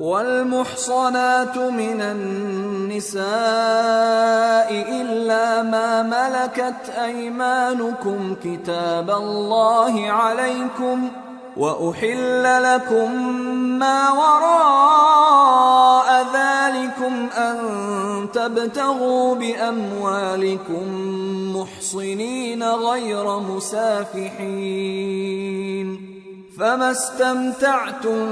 والمحصنات من النساء إلا ما ملكت أيمانكم كتاب الله عليكم وأحل لكم ما وراء ذلكم أن تبتغوا بأموالكم محصنين غير مسافحين فما استمتعتم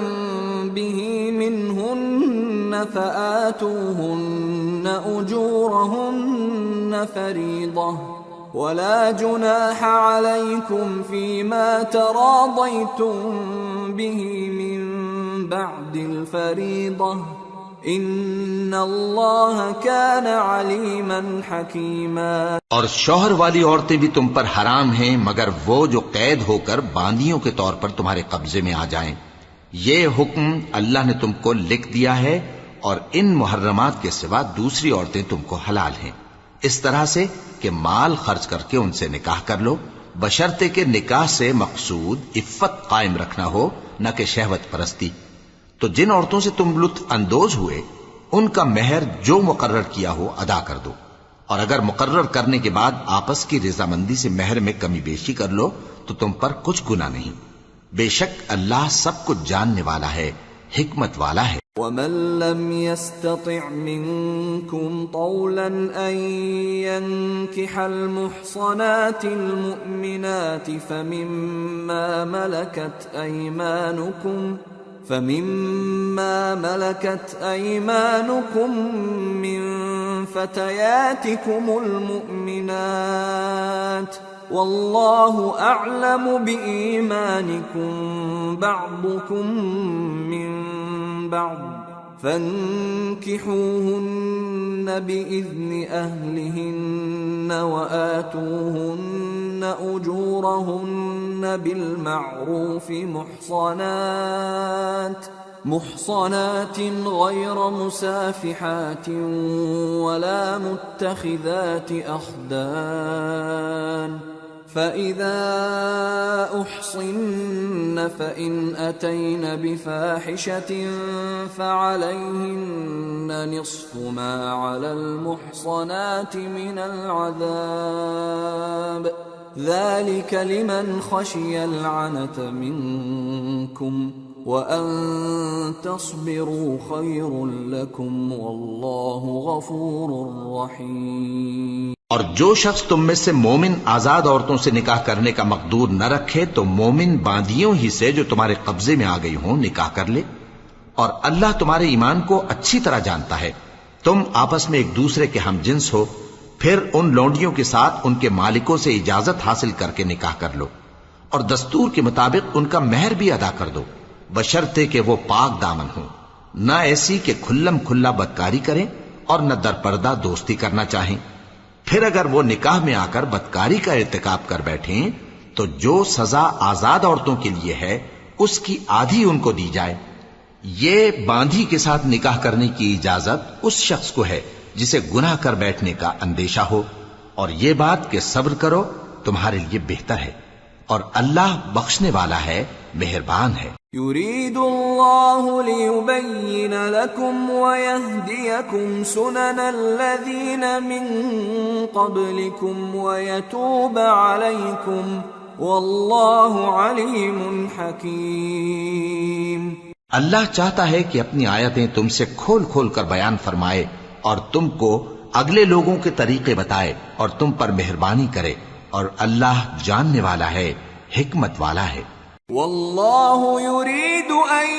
به منهن فآتوهن أجورهن فريضة ولا جناح عليكم فيما تراضيتم به من بعد الفريضة ان اللہ کان علیما حکیما۔ اور شوہر والی عورتیں بھی تم پر حرام ہیں مگر وہ جو قید ہو کر باندیوں کے طور پر تمہارے قبضے میں آ جائیں۔ یہ حکم اللہ نے تم کو لکھ دیا ہے اور ان محرمات کے سوا دوسری عورتیں تم کو حلال ہیں، اس طرح سے کہ مال خرچ کر کے ان سے نکاح کر لو، بشرطے کہ نکاح سے مقصود عفت قائم رکھنا ہو نہ کہ شہوت پرستی۔ تو جن عورتوں سے تم لطف اندوز ہوئے ان کا مہر جو مقرر کیا ہو ادا کر دو، اور اگر مقرر کرنے کے بعد آپس کی رضامندی سے مہر میں کمی بیشی کر لو تو تم پر کچھ گناہ نہیں، بے شک اللہ سب کچھ جاننے والا ہے، حکمت والا ہے۔ وَمَن لَّمْ يَسْتَطِعْ مِنكُمْ طَوْلًا أَن يَنكِحَ الْمُحْصَنَاتِ الْمُؤْمِنَاتِ فَمِمَّا مَلَكَتْ أَيْمَانُكُمْ مِنْ فَتَيَاتِكُمُ الْمُؤْمِنَاتِ وَاللَّهُ أَعْلَمُ بِإِيمَانِكُمْ بَعْضُكُمْ مِنْ بَعْضٍ فَانكِحُوهُنَّ بِإِذْنِ أَهْلِهِنَّ وَآتُوهُنَّ أُجُورَهُنَّ بِالْمَعْرُوفِ محصنات غير مسافحات ولا متخذات أخدان فإذا أحصن فإن أتين بفاحشة فعليهن نصف ما على المحصنات من العذاب ذلك لمن خشي العنة منكم وَأَن تَصْبِرُوا خَيْرٌ لَكُمْ وَاللَّهُ غَفُورٌ رَحِيمٌ۔ اور جو شخص تم میں سے مومن آزاد عورتوں سے نکاح کرنے کا مقدور نہ رکھے تو مومن باندیوں ہی سے جو تمہارے قبضے میں آ گئی ہوں نکاح کر لے، اور اللہ تمہارے ایمان کو اچھی طرح جانتا ہے۔ تم آپس میں ایک دوسرے کے ہم جنس ہو، پھر ان لونڈیوں کے ساتھ ان کے مالکوں سے اجازت حاصل کر کے نکاح کر لو، اور دستور کے مطابق ان کا مہر بھی ادا کر دو، بشرطے کہ وہ پاک دامن ہوں، نہ ایسی کہ کھلم کھلا بدکاری کریں اور نہ در پردہ دوستی کرنا چاہیں۔ پھر اگر وہ نکاح میں آ کر بدکاری کا ارتکاب کر بیٹھیں تو جو سزا آزاد عورتوں کے لیے ہے اس کی آدھی ان کو دی جائے۔ یہ باندھی کے ساتھ نکاح کرنے کی اجازت اس شخص کو ہے جسے گناہ کر بیٹھنے کا اندیشہ ہو، اور یہ بات کہ صبر کرو تمہارے لیے بہتر ہے، اور اللہ بخشنے والا ہے، مہربان ہے۔ يريد الله ليبين لكم ويهديكم سنن الذين من قبلكم ويتوب عليكم والله عليم حكيم۔ اللہ چاہتا ہے کہ اپنی آیتیں تم سے کھول کھول کر بیان فرمائے اور تم کو اگلے لوگوں کے طریقے بتائے اور تم پر مہربانی کرے، اور اللہ جاننے والا ہے، حکمت والا ہے۔ واللہ يريد ان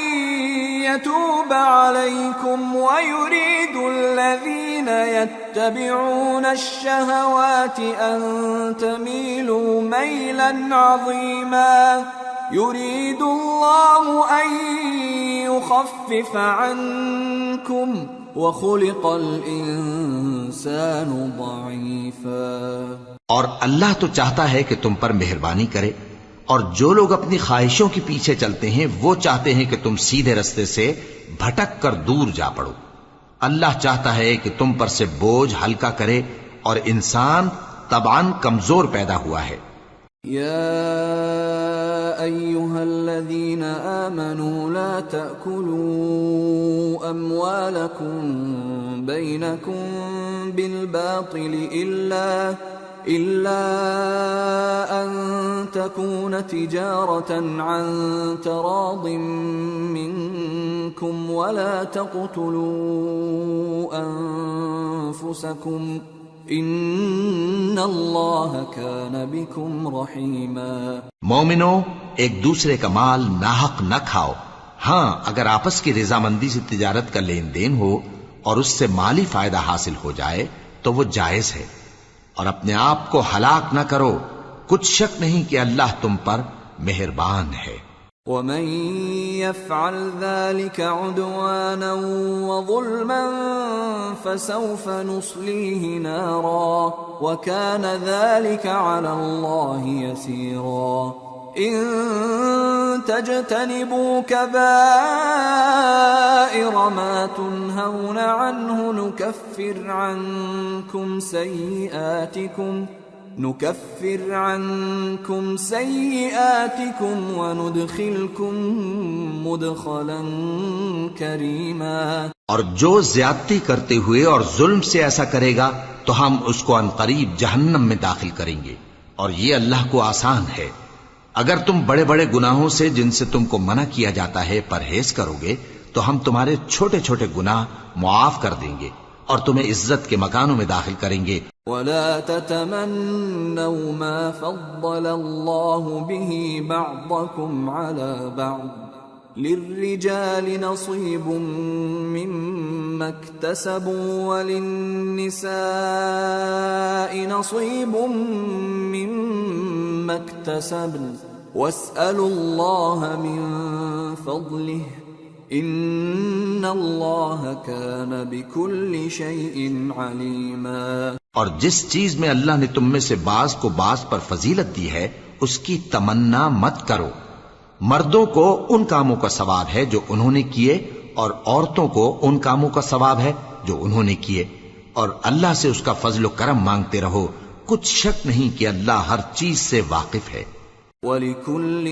يتوب عليكم ويريد الذين يتبعون الشهوات ان تميلوا ميلا عظيما يريد الله ان يخفف عنكم وخلق الانسان ضعيفا۔ اور اللہ تو چاہتا ہے کہ تم پر مہربانی کرے، اور جو لوگ اپنی خواہشوں کے پیچھے چلتے ہیں وہ چاہتے ہیں کہ تم سیدھے رستے سے بھٹک کر دور جا پڑو۔ اللہ چاہتا ہے کہ تم پر سے بوجھ ہلکا کرے، اور انسان طبعاً کمزور پیدا ہوا ہے۔ یا ایھا الذین آمنوا لا تأکلوا أموالكم بينكم بالباطل إلا أن تكون تجارة عن تراض منكم ولا تقتلوا أنفسكم ان اللہ کان بکم رحیما۔ مومنو، ایک دوسرے کا مال ناحق نہ کھاؤ۔ ہاں، اگر آپس کی رضامندی سے تجارت کا لین دین ہو اور اس سے مالی فائدہ حاصل ہو جائے تو وہ جائز ہے، اور اپنے آپ کو ہلاک نہ کرو، کچھ شک نہیں کہ اللہ تم پر مہربان ہے۔ ومن يفعل ذلك عدوانا وظلما فسوف نصليه نارا وكان ذلك على الله يسيرا۔ إن تجتنبوا كبائر ما تنهون عنه نكفر عنكم سيئاتكم وندخلكم مدخلا كريما۔ اور جو زیادتی کرتے ہوئے اور ظلم سے ایسا کرے گا تو ہم اس کو عنقریب جہنم میں داخل کریں گے، اور یہ اللہ کو آسان ہے۔ اگر تم بڑے بڑے گناہوں سے جن سے تم کو منع کیا جاتا ہے پرہیز کرو گے تو ہم تمہارے چھوٹے چھوٹے گناہ معاف کر دیں گے اور تمہیں عزت کے مکانوں میں داخل کریں گے۔ ولا تتمنوا ما فضل الله به بعضكم على بعض للرجال نصيب مما اكتسبوا وللنساء نصيب مما اكتسبن واسألوا الله من فضله ان اللہ کان بکل شیء علیما۔ اور جس چیز میں اللہ نے تم میں سے بعض کو بعض پر فضیلت دی ہے اس کی تمنا مت کرو۔ مردوں کو ان کاموں کا ثواب ہے جو انہوں نے کیے، اور عورتوں کو ان کاموں کا ثواب ہے جو انہوں نے کیے، اور اللہ سے اس کا فضل و کرم مانگتے رہو، کچھ شک نہیں کہ اللہ ہر چیز سے واقف ہے۔ وَلِكُلٍّ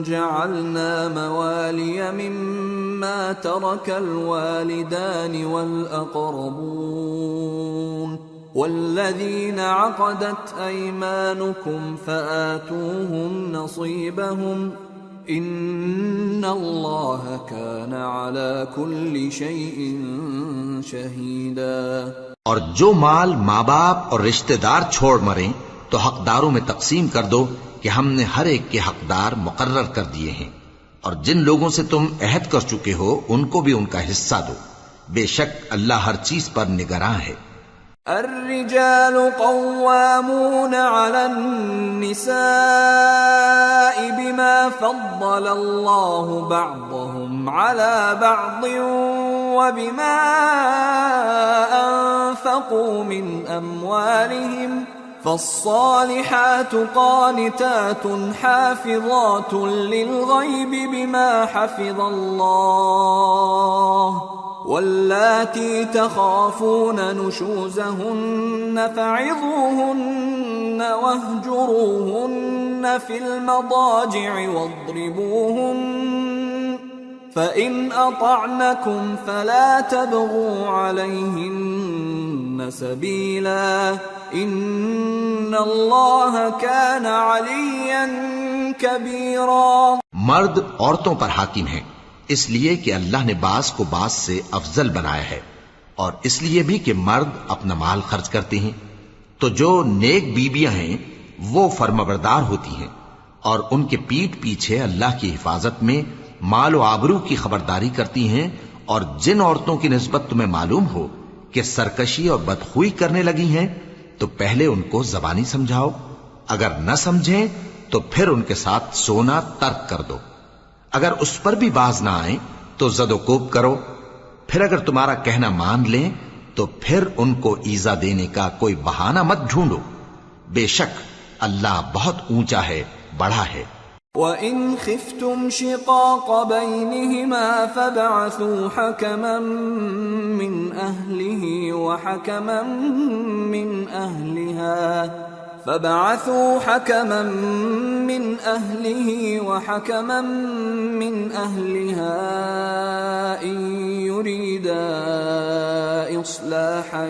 جَعَلْنَا مَوَالِيَ مِمَّا تَرَكَ الْوَالِدَانِ وَالْأَقْرَبُونَ وَالَّذِينَ عَقَدَتْ أَيْمَانُكُمْ فَآتُوهُمْ نَصِيبَهُمْ إِنَّ اللَّهَ كَانَ عَلَى كُلِّ شَيْءٍ شَهِيدًا۔ اور جو مال ماں باپ اور رشتہ دار چھوڑ مریں تو حقداروں میں تقسیم کر دو کہ ہم نے ہر ایک کے حقدار مقرر کر دیے ہیں، اور جن لوگوں سے تم عہد کر چکے ہو ان کو بھی ان کا حصہ دو، بے شک اللہ ہر چیز پر نگراں ہے۔ الرجال قوامون على النساء بما فضل الله بعضهم على بعض وبما أنفقوا من أموالهم فالصالحات قانتات حافظات للغيب بما حفظ الله واللاتي تخافون نشوزهن فعظوهن واهجروهن في المضاجع واضربوهن فإن أطعنكم فلا تبغوا عليهن سبيلا ان اللہ کان علیا کبیرا۔ مرد عورتوں پر حاکم ہیں اس لیے کہ اللہ نے بعض کو بعض سے افضل بنایا ہے، اور اس لیے بھی کہ مرد اپنا مال خرچ کرتے ہیں، تو جو نیک بیویاں ہیں وہ فرمانبردار ہوتی ہیں، اور ان کے پیٹ پیچھے اللہ کی حفاظت میں مال و آبرو کی خبرداری کرتی ہیں، اور جن عورتوں کی نسبت تمہیں معلوم ہو کہ سرکشی اور بدخوئی کرنے لگی ہیں تو پہلے ان کو زبانی سمجھاؤ، اگر نہ سمجھیں تو پھر ان کے ساتھ سونا ترک کر دو، اگر اس پر بھی باز نہ آئیں تو زد و کوب کرو، پھر اگر تمہارا کہنا مان لیں تو پھر ان کو ایذا دینے کا کوئی بہانہ مت ڈھونڈو، بے شک اللہ بہت اونچا ہے، بڑا ہے۔ وَإِنْ خِفْتُمْ شِقَاقَ بَيْنِهِمَا فَابْعَثُوا حَكَمًا مِّنْ أَهْلِهِ وَحَكَمًا مِّنْ أَهْلِهَا إِنْ يريدا إصلاحا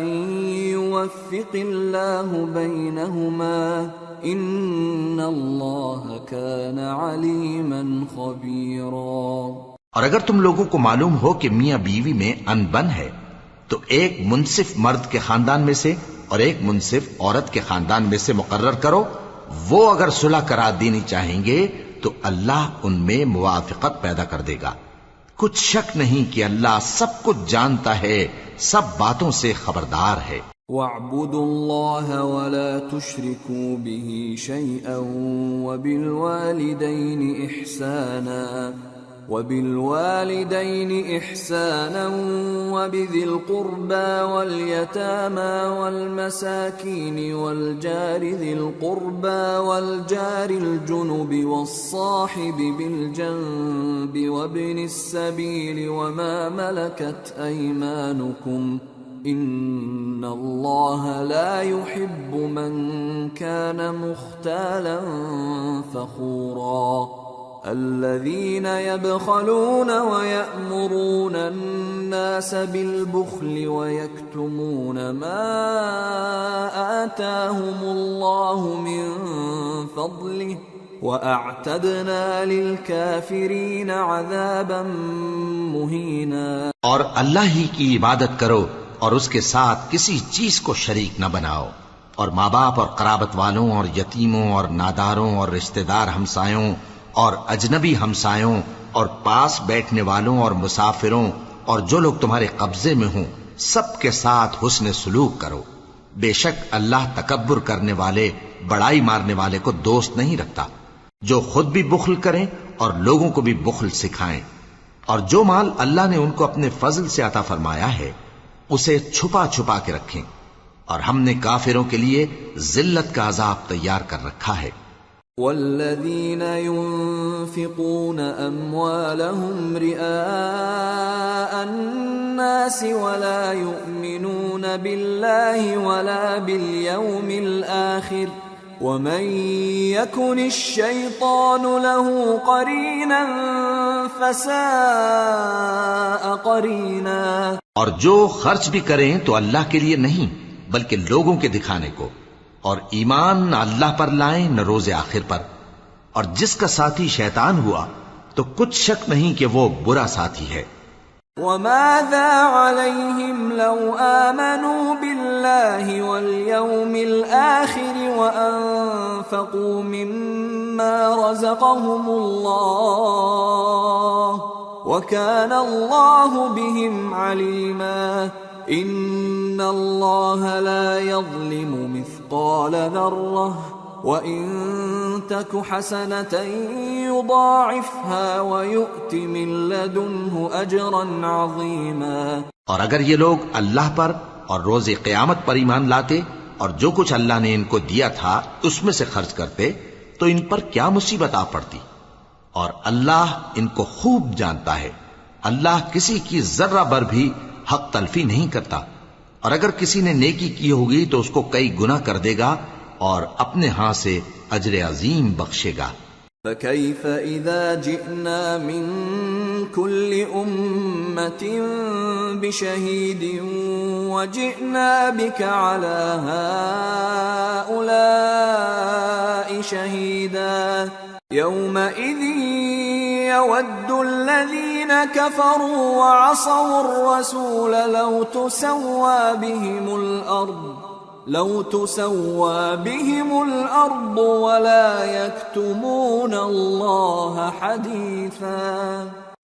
يوفق الله بينهما إن الله كان عليما خبيرا۔ اور اگر تم لوگوں کو معلوم ہو کہ میاں بیوی میں انبن ہے تو ایک منصف مرد کے خاندان میں سے اور ایک منصف عورت کے خاندان میں سے مقرر کرو، وہ اگر صلح کرا دینی چاہیں گے تو اللہ ان میں موافقت پیدا کر دے گا۔ کچھ شک نہیں کہ اللہ سب کچھ جانتا ہے، سب باتوں سے خبردار ہے۔ وَاعْبُدُوا اللَّهَ وَلَا تُشْرِكُوا بِهِ شَيْئًا وَبِالْوَالِدَيْنِ إِحْسَانًا وَبِذِي الْقُرْبَى وَالْيَتَامَى وَالْمَسَاكِينِ وَالْجَارِ ذِي الْقُرْبَى وَالْجَارِ الْجُنُبِ وَالصَّاحِبِ بِالْجَنبِ وَابْنِ السَّبِيلِ وَمَا مَلَكَتْ أَيْمَانُكُمْ إِنَّ اللَّهَ لَا يُحِبُّ مَنْ كَانَ مُخْتَالًا فَخُورًا۔ الذين يبخلون ويأمرون الناس بالبخل ويكتمون ما آتاهم الله من فضله وأعتدنا للكافرين عذابا مهينا۔ اور اللہ ہی کی عبادت کرو اور اس کے ساتھ کسی چیز کو شریک نہ بناؤ، اور ماں باپ اور قرابت والوں اور یتیموں اور ناداروں اور رشتہ دار ہمسایوں اور اجنبی ہمسایوں اور پاس بیٹھنے والوں اور مسافروں اور جو لوگ تمہارے قبضے میں ہوں سب کے ساتھ حسن سلوک کرو۔ بے شک اللہ تکبر کرنے والے، بڑائی مارنے والے کو دوست نہیں رکھتا۔ جو خود بھی بخل کریں اور لوگوں کو بھی بخل سکھائیں، اور جو مال اللہ نے ان کو اپنے فضل سے عطا فرمایا ہے اسے چھپا چھپا کے رکھیں، اور ہم نے کافروں کے لیے ذلت کا عذاب تیار کر رکھا ہے۔ والذين ينفقون أموالهم رئاء الناس ولا يؤمنون بالله ولا باليوم الآخر ومن يكن الشيطان له قرينا فساء قرينا۔ اور جو خرچ بھی کریں تو اللہ کے لیے نہیں بلکہ لوگوں کے دکھانے کو، اور ایمان نہ اللہ پر لائیں نہ روز آخر پر، اور جس کا ساتھی شیطان ہوا تو کچھ شک نہیں کہ وہ برا ساتھی ہے۔ وَمَاذَا عَلَيْهِمْ لَوْ آمَنُوا بِاللَّهِ وَالْيَوْمِ الْآخِرِ وَأَنفَقُوا مِمَّا رَزَقَهُمُ اللَّهُ وَكَانَ اللَّهُ بِهِمْ عَلِيمًا۔ إِنَّ اللَّهَ لَا يَظْلِمُ مِثْقَالَ ذَرَّةٍ وَإِن تَكُ حَسَنَةً يُضَاعِفْهَا وَيُؤْتِ مِن لَّدُنْهُ أَجْرًا عَظِيمًا۔ اور اگر یہ لوگ اللہ پر اور روز قیامت پر ایمان لاتے اور جو کچھ اللہ نے ان کو دیا تھا اس میں سے خرچ کرتے تو ان پر کیا مصیبت آ پڑتی، اور اللہ ان کو خوب جانتا ہے۔ اللہ کسی کی ذرہ بر بھی حق تلفی نہیں کرتا، اور اگر کسی نے نیکی کی ہوگی تو اس کو کئی گنا کر دے گا اور اپنے ہاں سے اجر عظیم بخشے گا۔ فَكَيْفَ إِذَا جِئْنَا مِن كُلِّ أُمَّةٍ بِشَهِيدٍ وَجِئْنَا بِكَ عَلَى هَؤُلَاءِ شَهِيدًا يَوْمَئِذٍ يَوَدُّ الَّذِينَ كَفَرُوا وَعَصَوُا الرَّسُولَ لَوْ تُسَوَّى بِهِمُ الْأَرْضُ وَلَا يَكْتُمُونَ اللَّهَ حَدِيثًا۔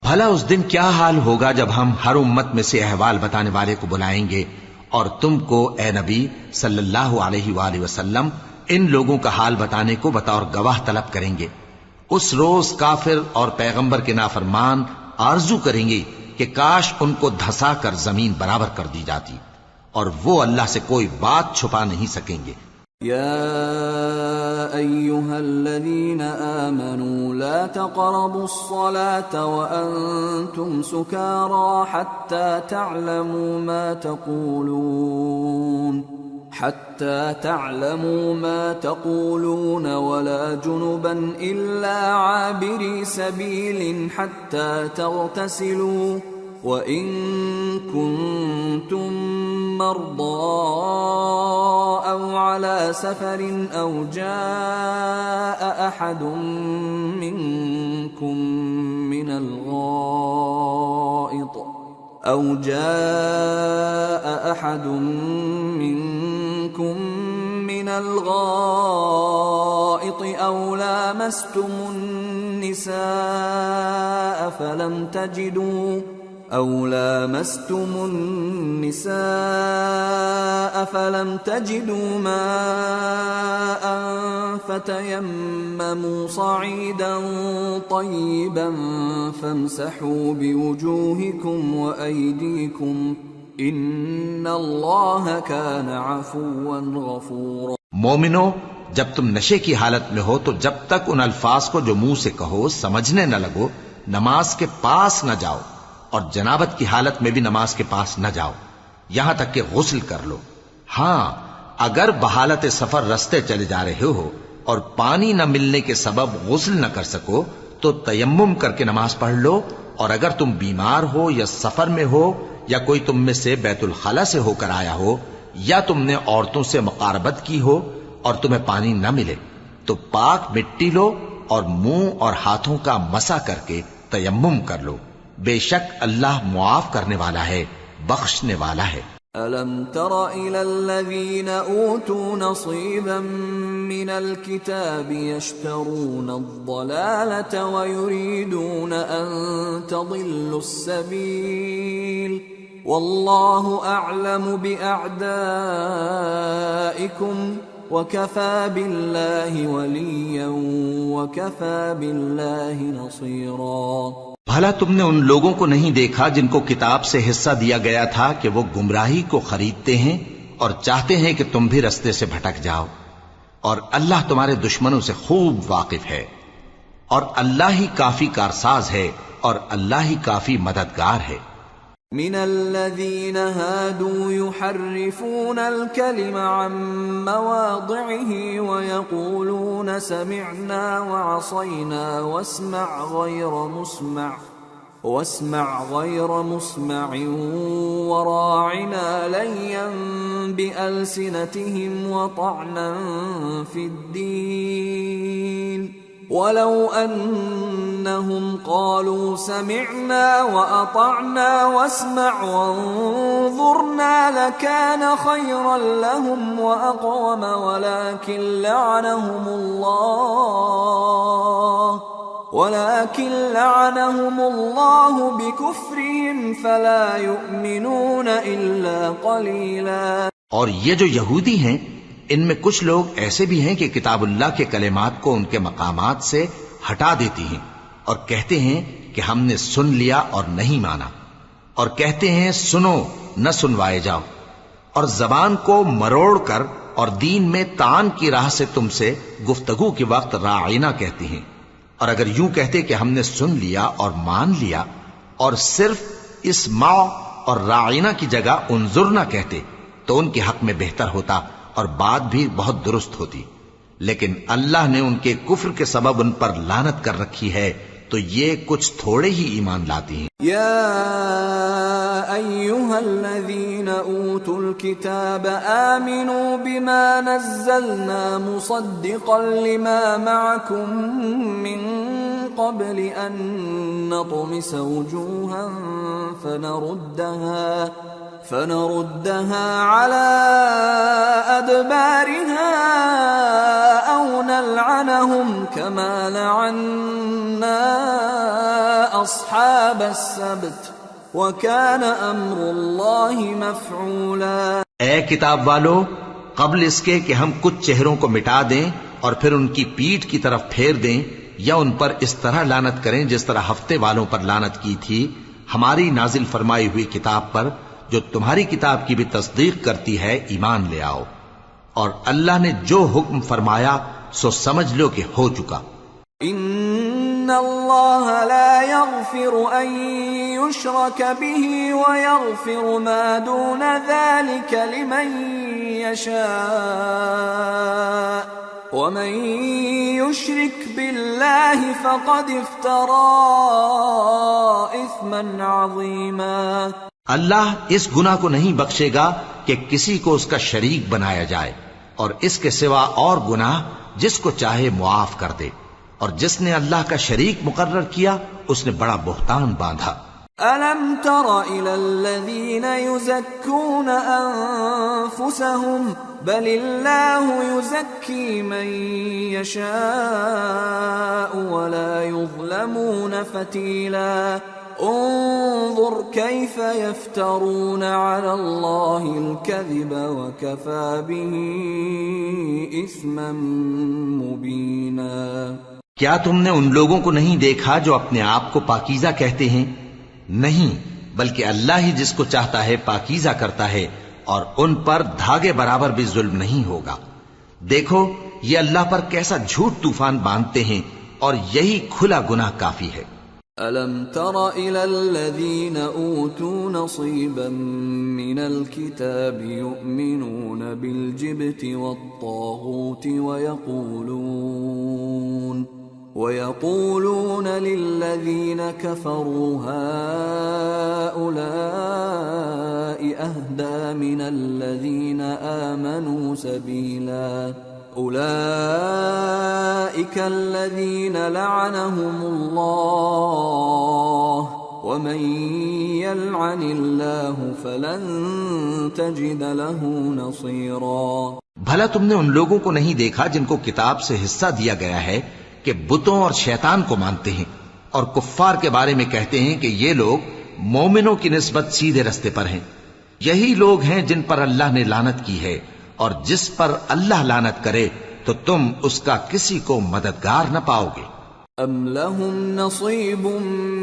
بھلا اس دن کیا حال ہوگا جب ہم ہر امت میں سے احوال بتانے والے کو بلائیں گے اور تم کو اے نبی صلی اللہ علیہ وآلہ وسلم ان لوگوں کا حال بتانے کو بطور گواہ طلب کریں گے۔ اس روز کافر اور پیغمبر کے نافرمان آرزو کریں گے کہ کاش ان کو دھسا کر زمین برابر کر دی جاتی، اور وہ اللہ سے کوئی بات چھپا نہیں سکیں گے۔ یا ایھا الذین آمنوا لا تقربوا الصلاة وانتم سکارى حتى تعلموا ما تقولون ولا جنبا إلا عابري سبيل حتى تغتسلوا وَإِن كُنتُم مَّرْضَىٰ أَوْ عَلَىٰ سَفَرٍ أَوْ جَاءَ أَحَدٌ مِّنكُم من الغائط أو لامستم النساء فلم تجدوا ماء فتيمموا صعيدا طيبا فامسحوا بوجوهكم وأيديكم ان اللہ کان عفوا غفورا۔ مومنو، جب تم نشے کی حالت میں ہو تو جب تک ان الفاظ کو جو منہ سے کہو سمجھنے نہ لگو نماز کے پاس نہ جاؤ، اور جنابت کی حالت میں بھی نماز کے پاس نہ جاؤ یہاں تک کہ غسل کر لو۔ ہاں، اگر بحالت سفر رستے چلے جا رہے ہو اور پانی نہ ملنے کے سبب غسل نہ کر سکو تو تیمم کر کے نماز پڑھ لو، اور اگر تم بیمار ہو یا سفر میں ہو یا کوئی تم میں سے بیت الخلا سے ہو کر آیا ہو یا تم نے عورتوں سے مقاربت کی ہو اور تمہیں پانی نہ ملے تو پاک مٹی لو اور منہ اور ہاتھوں کا مسح کر کے تیمم کر لو، بے شک اللہ معاف کرنے والا ہے، بخشنے والا ہے۔ أَلَمْ تَرَ إِلَى الَّذِينَ أُوتُوا نَصِيبًا مِّنَ الْكِتَابِ يَشْتَرُونَ الضَّلَالَةَ وَيُرِيدُونَ أَن تَضِلُّوا السَّبِيلَ وَاللَّهُ أَعْلَمُ بِأَعْدَائِكُمْ وَكَفَى بِاللَّهِ وَلِيًّا وَكَفَى بِاللَّهِ نَصِيرًا۔ بھلا تم نے ان لوگوں کو نہیں دیکھا جن کو کتاب سے حصہ دیا گیا تھا کہ وہ گمراہی کو خریدتے ہیں اور چاہتے ہیں کہ تم بھی رستے سے بھٹک جاؤ، اور اللہ تمہارے دشمنوں سے خوب واقف ہے، اور اللہ ہی کافی کارساز ہے اور اللہ ہی کافی مددگار ہے۔ من الذين هادوا يحرفون الكلم عن مواضعه ويقولون سمعنا وعصينا واسمع غير مسمع وراعنا ليا بألسنتهم وطعنا في الدين ولو أنهم قالوا سمعنا وأطعنا واسمع وانظرنا لكان خيرا لهم وأقوم ولكن لعنهم الله بكفرهم فلا يؤمنون إلا قليلا۔ اور یہ جو یہودی ہیں ان میں کچھ لوگ ایسے بھی ہیں کہ کتاب اللہ کے کلمات کو ان کے مقامات سے ہٹا دیتی ہیں اور کہتے ہیں کہ ہم نے سن لیا اور نہیں مانا، اور کہتے ہیں سنو نہ سنوائے جاؤ، اور زبان کو مروڑ کر اور دین میں تان کی راہ سے تم سے گفتگو کے وقت راعینا کہتی ہیں، اور اگر یوں کہتے کہ ہم نے سن لیا اور مان لیا اور صرف اسمع اور راعینا کی جگہ انظر نہ کہتے تو ان کے حق میں بہتر ہوتا اور بات بھی بہت درست ہوتی، لیکن اللہ نے ان کے کفر کے سبب ان پر لعنت کر رکھی ہے تو یہ کچھ تھوڑے ہی ایمان لاتی ہیں۔ یا ایھا الذین اوتوا الکتاب آمنوا بما نزلنا مصدقا لما معکم من قبل ان نطمس وجوها فنردها على أدبارها أو نلعنهم كما لعنا أصحاب السبت وكان أمر الله مفعولا۔ اے کتاب والو، قبل اس کے کہ ہم کچھ چہروں کو مٹا دیں اور پھر ان کی پیٹھ کی طرف پھیر دیں یا ان پر اس طرح لعنت کریں جس طرح ہفتے والوں پر لعنت کی تھی ہماری نازل فرمائی ہوئی کتاب پر جو تمہاری کتاب کی بھی تصدیق کرتی ہے، ایمان لے آؤ، اور اللہ نے جو حکم فرمایا سو سمجھ لو کہ ہو چکا۔ ان اللہ لا يغفر ان يشرك به ويغفر ما دون ذلك لمن يشاء ومن يشرك بالله فقد افترى اثما عظيما. اللہ اس گناہ کو نہیں بخشے گا کہ کسی کو اس کا شریک بنایا جائے، اور اس کے سوا اور گناہ جس کو چاہے معاف کر دے، اور جس نے اللہ کا شریک مقرر کیا اس نے بڑا بہتان باندھا. أَلَمْ تَرَ إِلَى الَّذِينَ يُزَكُّونَ أَنفُسَهُمْ بَلِ اللَّهُ يُزَكِّي مَن يَشَاءُ وَلَا يُظْلَمُونَ فَتِيلًا. انظر كيف يفترون على الله الكذب وكفى به إثما مبينا. کیا تم نے ان لوگوں کو نہیں دیکھا جو اپنے آپ کو پاکیزہ کہتے ہیں؟ نہیں، بلکہ اللہ ہی جس کو چاہتا ہے پاکیزہ کرتا ہے، اور ان پر دھاگے برابر بھی ظلم نہیں ہوگا. دیکھو یہ اللہ پر کیسا جھوٹ طوفان باندھتے ہیں، اور یہی کھلا گناہ کافی ہے. أَلَمْ تَرَ إِلَى الَّذِينَ أُوتُوا نَصِيبًا مِّنَ الْكِتَابِ يُؤْمِنُونَ بِالْجِبْتِ وَالطَّاغُوتِ وَيَقُولُونَ لِلَّذِينَ كَفَرُوا هَؤُلَاءِ أَهْدَىٰ مِنَ الَّذِينَ آمَنُوا سَبِيلًا. أولئك الذين لعنهم الله ومن يلعن الله فلن تجد له نصيرا. بھلا تم نے ان لوگوں کو نہیں دیکھا جن کو کتاب سے حصہ دیا گیا ہے کہ بتوں اور شیطان کو مانتے ہیں، اور کفار کے بارے میں کہتے ہیں کہ یہ لوگ مومنوں کی نسبت سیدھے رستے پر ہیں. یہی لوگ ہیں جن پر اللہ نے لعنت کی ہے، اور جس پر اللہ لعنت کرے تو تم اس کا کسی کو مددگار نہ پاؤ گے. ام لهم نصیب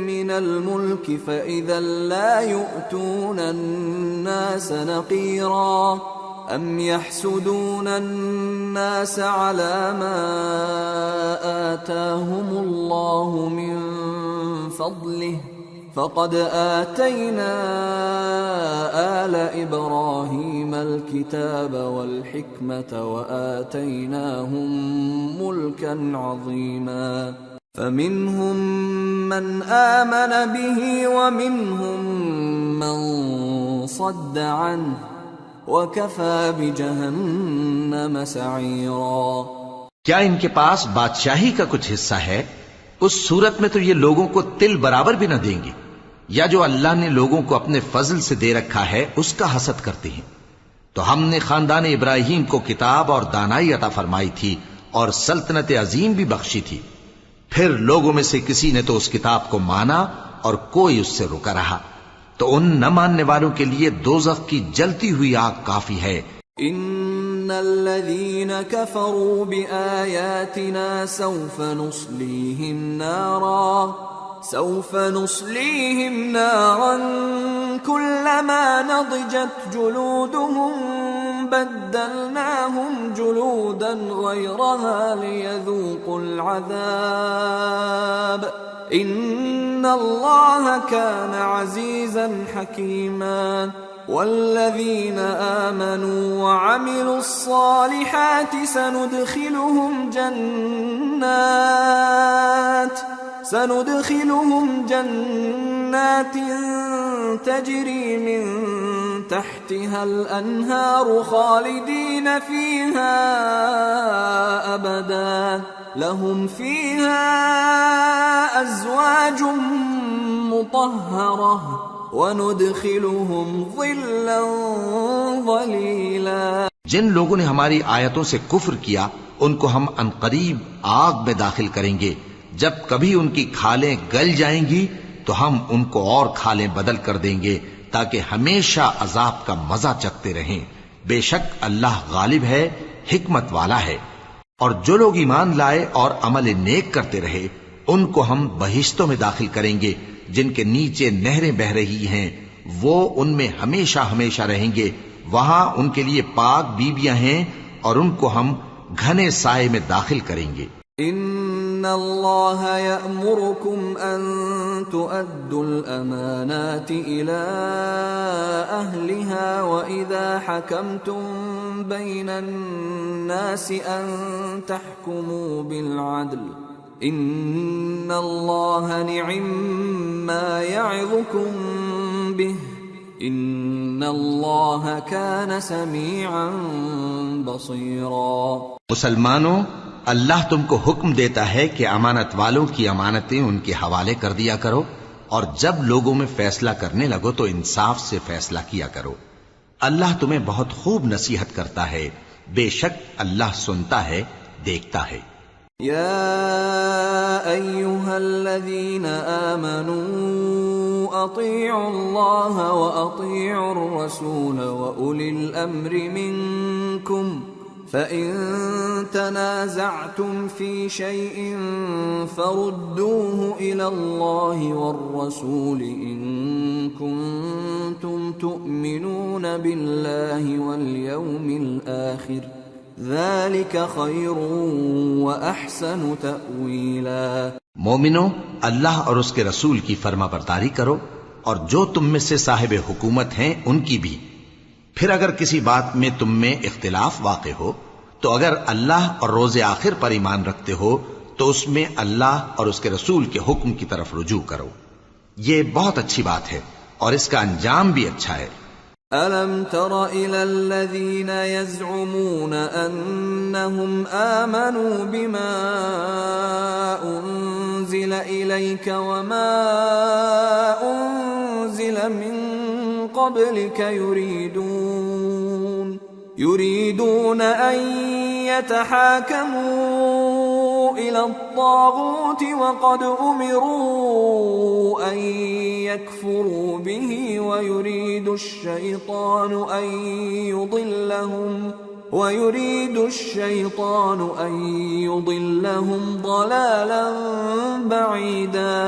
من الملک فاذا لا يؤتون الناس نقیرا ام يحسدون الناس على ما آتاهم الله من فضله فقد آتينا آل إبراهيم الكتاب والحكمة وآتيناهم ملكا عظيما. فمنهم من آمن به ومنهم من صد عنه وكفى بجهنم سعيرا. کیا ان کے پاس بادشاہی کا کچھ حصہ ہے؟ اس صورت میں تو یہ لوگوں کو تل برابر بھی نہ دیں گے. یا جو اللہ نے لوگوں کو اپنے فضل سے دے رکھا ہے اس کا حسد کرتے ہیں. تو ہم نے خاندان ابراہیم کو کتاب اور دانائی عطا فرمائی تھی اور سلطنت عظیم بھی بخشی تھی. پھر لوگوں میں سے کسی نے تو اس کتاب کو مانا اور کوئی اس سے رکا رہا. تو ان نہ ماننے والوں کے لیے دوزخ کی جلتی ہوئی آگ کافی ہے. ان الذين كفروا بآياتنا سوف نصليهم نارا كلما نضجت جلودهم بدلناهم جلودا غيرها ليذوقوا العذاب ان الله كان عزيزا حكيما. والذين آمنوا وعملوا الصالحات سندخلهم جنات تجري من تحتها الأنهار خالدين فيها أبدا لهم فيها أزواج مطهرة وَنُدْخِلُهُمْ ظِلًّا ظَلِيلًا. جن لوگوں نے ہماری آیتوں سے کفر کیا ان کو ہم عنقریب آگ میں داخل کریں گے. جب کبھی ان کی کھالیں گل جائیں گی تو ہم ان کو اور کھالیں بدل کر دیں گے تاکہ ہمیشہ عذاب کا مزہ چکھتے رہیں. بے شک اللہ غالب ہے، حکمت والا ہے. اور جو لوگ ایمان لائے اور عمل نیک کرتے رہے ان کو ہم بہشتوں میں داخل کریں گے جن کے نیچے نہریں بہ رہی ہیں. وہ ان میں ہمیشہ ہمیشہ رہیں گے. وہاں ان کے لیے پاک بیویاں ہیں اور ان کو ہم گھنے سائے میں داخل کریں گے. ان اللہ یأمرکم ان تؤدوا الامانات الى أهلها وإذا حكمتم بين الناس أن تحكموا بالعدل إن الله نعم ما يعظكم به إن الله كان سميعا بصيرا۔ مسلمانوں، اللہ تم کو حکم دیتا ہے کہ امانت والوں کی امانتیں ان کے حوالے کر دیا کرو، اور جب لوگوں میں فیصلہ کرنے لگو تو انصاف سے فیصلہ کیا کرو۔ اللہ تمہیں بہت خوب نصیحت کرتا ہے، بے شک اللہ سنتا ہے، دیکھتا ہے۔ یا ایھا الذین آمنوا اطیعوا اللہ واطیعوا الرسول واولی الامر منکم فَإِن تَنَازَعْتُمْ فِي شَيْءٍ فَرُدُّوهُ إِلَى اللَّهِ وَالرَّسُولِ إِن كُنتُمْ تُؤْمِنُونَ بِاللَّهِ وَالْيَوْمِ الْآخِرِ ذَلِكَ خَيْرٌ وَأَحْسَنُ تَأْوِيلًا۔ مومنو، اللہ اور اس کے رسول کی فرما برداری کرو، اور جو تم میں سے صاحب حکومت ہیں ان کی بھی۔ پھر اگر کسی بات میں تم میں اختلاف واقع ہو تو اگر اللہ اور روز آخر پر ایمان رکھتے ہو تو اس میں اللہ اور اس کے رسول کے حکم کی طرف رجوع کرو، یہ بہت اچھی بات ہے اور اس کا انجام بھی اچھا ہے۔ أَلَمْ تَرَ إِلَى الَّذِينَ يَزْعُمُونَ أَنَّهُمْ آمَنُوا بِمَا أُنزِلَ إِلَيْكَ وَمَا أُنزِلَ مِن قبلك يريدون أن يتحاكموا إلى الطاغوت وقد أمروا أن يكفروا به ويريد الشيطان أن يضلهم ضلالا بعيدا۔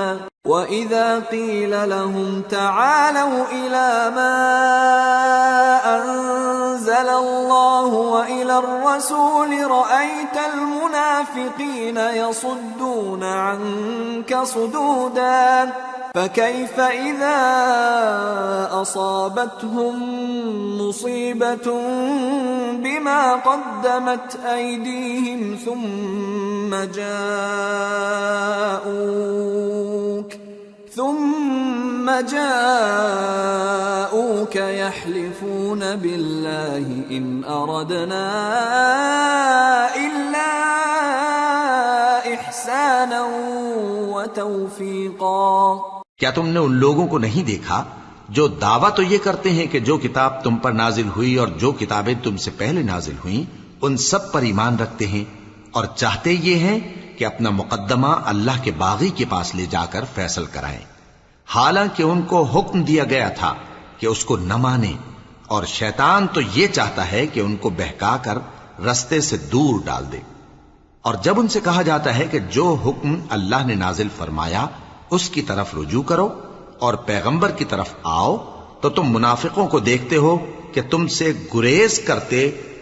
وَإِذَا قِيلَ لَهُمْ تَعَالَوْا إِلَى مَا أَنزَلَ اللَّهُ وَإِلَى الرَّسُولِ رَأَيْتَ الْمُنَافِقِينَ يَصُدُّونَ عَنكَ صُدُودًا فَكَيْفَ إِذَا أَصَابَتْهُم مُّصِيبَةٌ بِمَا قَدَّمَتْ أَيْدِيهِمْ ثُمَّ جاءوك يحلفون بالله إن أردنا إلا إحسانا وتوفيقا۔ کیا تم نے ان لوگوں کو نہیں دیکھا جو دعویٰ تو یہ کرتے ہیں کہ جو کتاب تم پر نازل ہوئی اور جو کتابیں تم سے پہلے نازل ہوئیں ان سب پر ایمان رکھتے ہیں، اور چاہتے یہ ہیں کہ اپنا مقدمہ اللہ کے باغی کے پاس لے جا کر فیصل کرائیں، حالانکہ ان کو حکم دیا گیا تھا کہ اس کو نہ مانیں، اور شیطان تو یہ چاہتا ہے کہ ان کو بہکا کر رستے سے دور ڈال دے۔ اور جب ان سے کہا جاتا ہے کہ جو حکم اللہ نے نازل فرمایا اس کی طرف رجوع کرو اور پیغمبر کی طرف آؤ، تو تم منافقوں کو دیکھتے ہو کہ تم سے گریز کرتے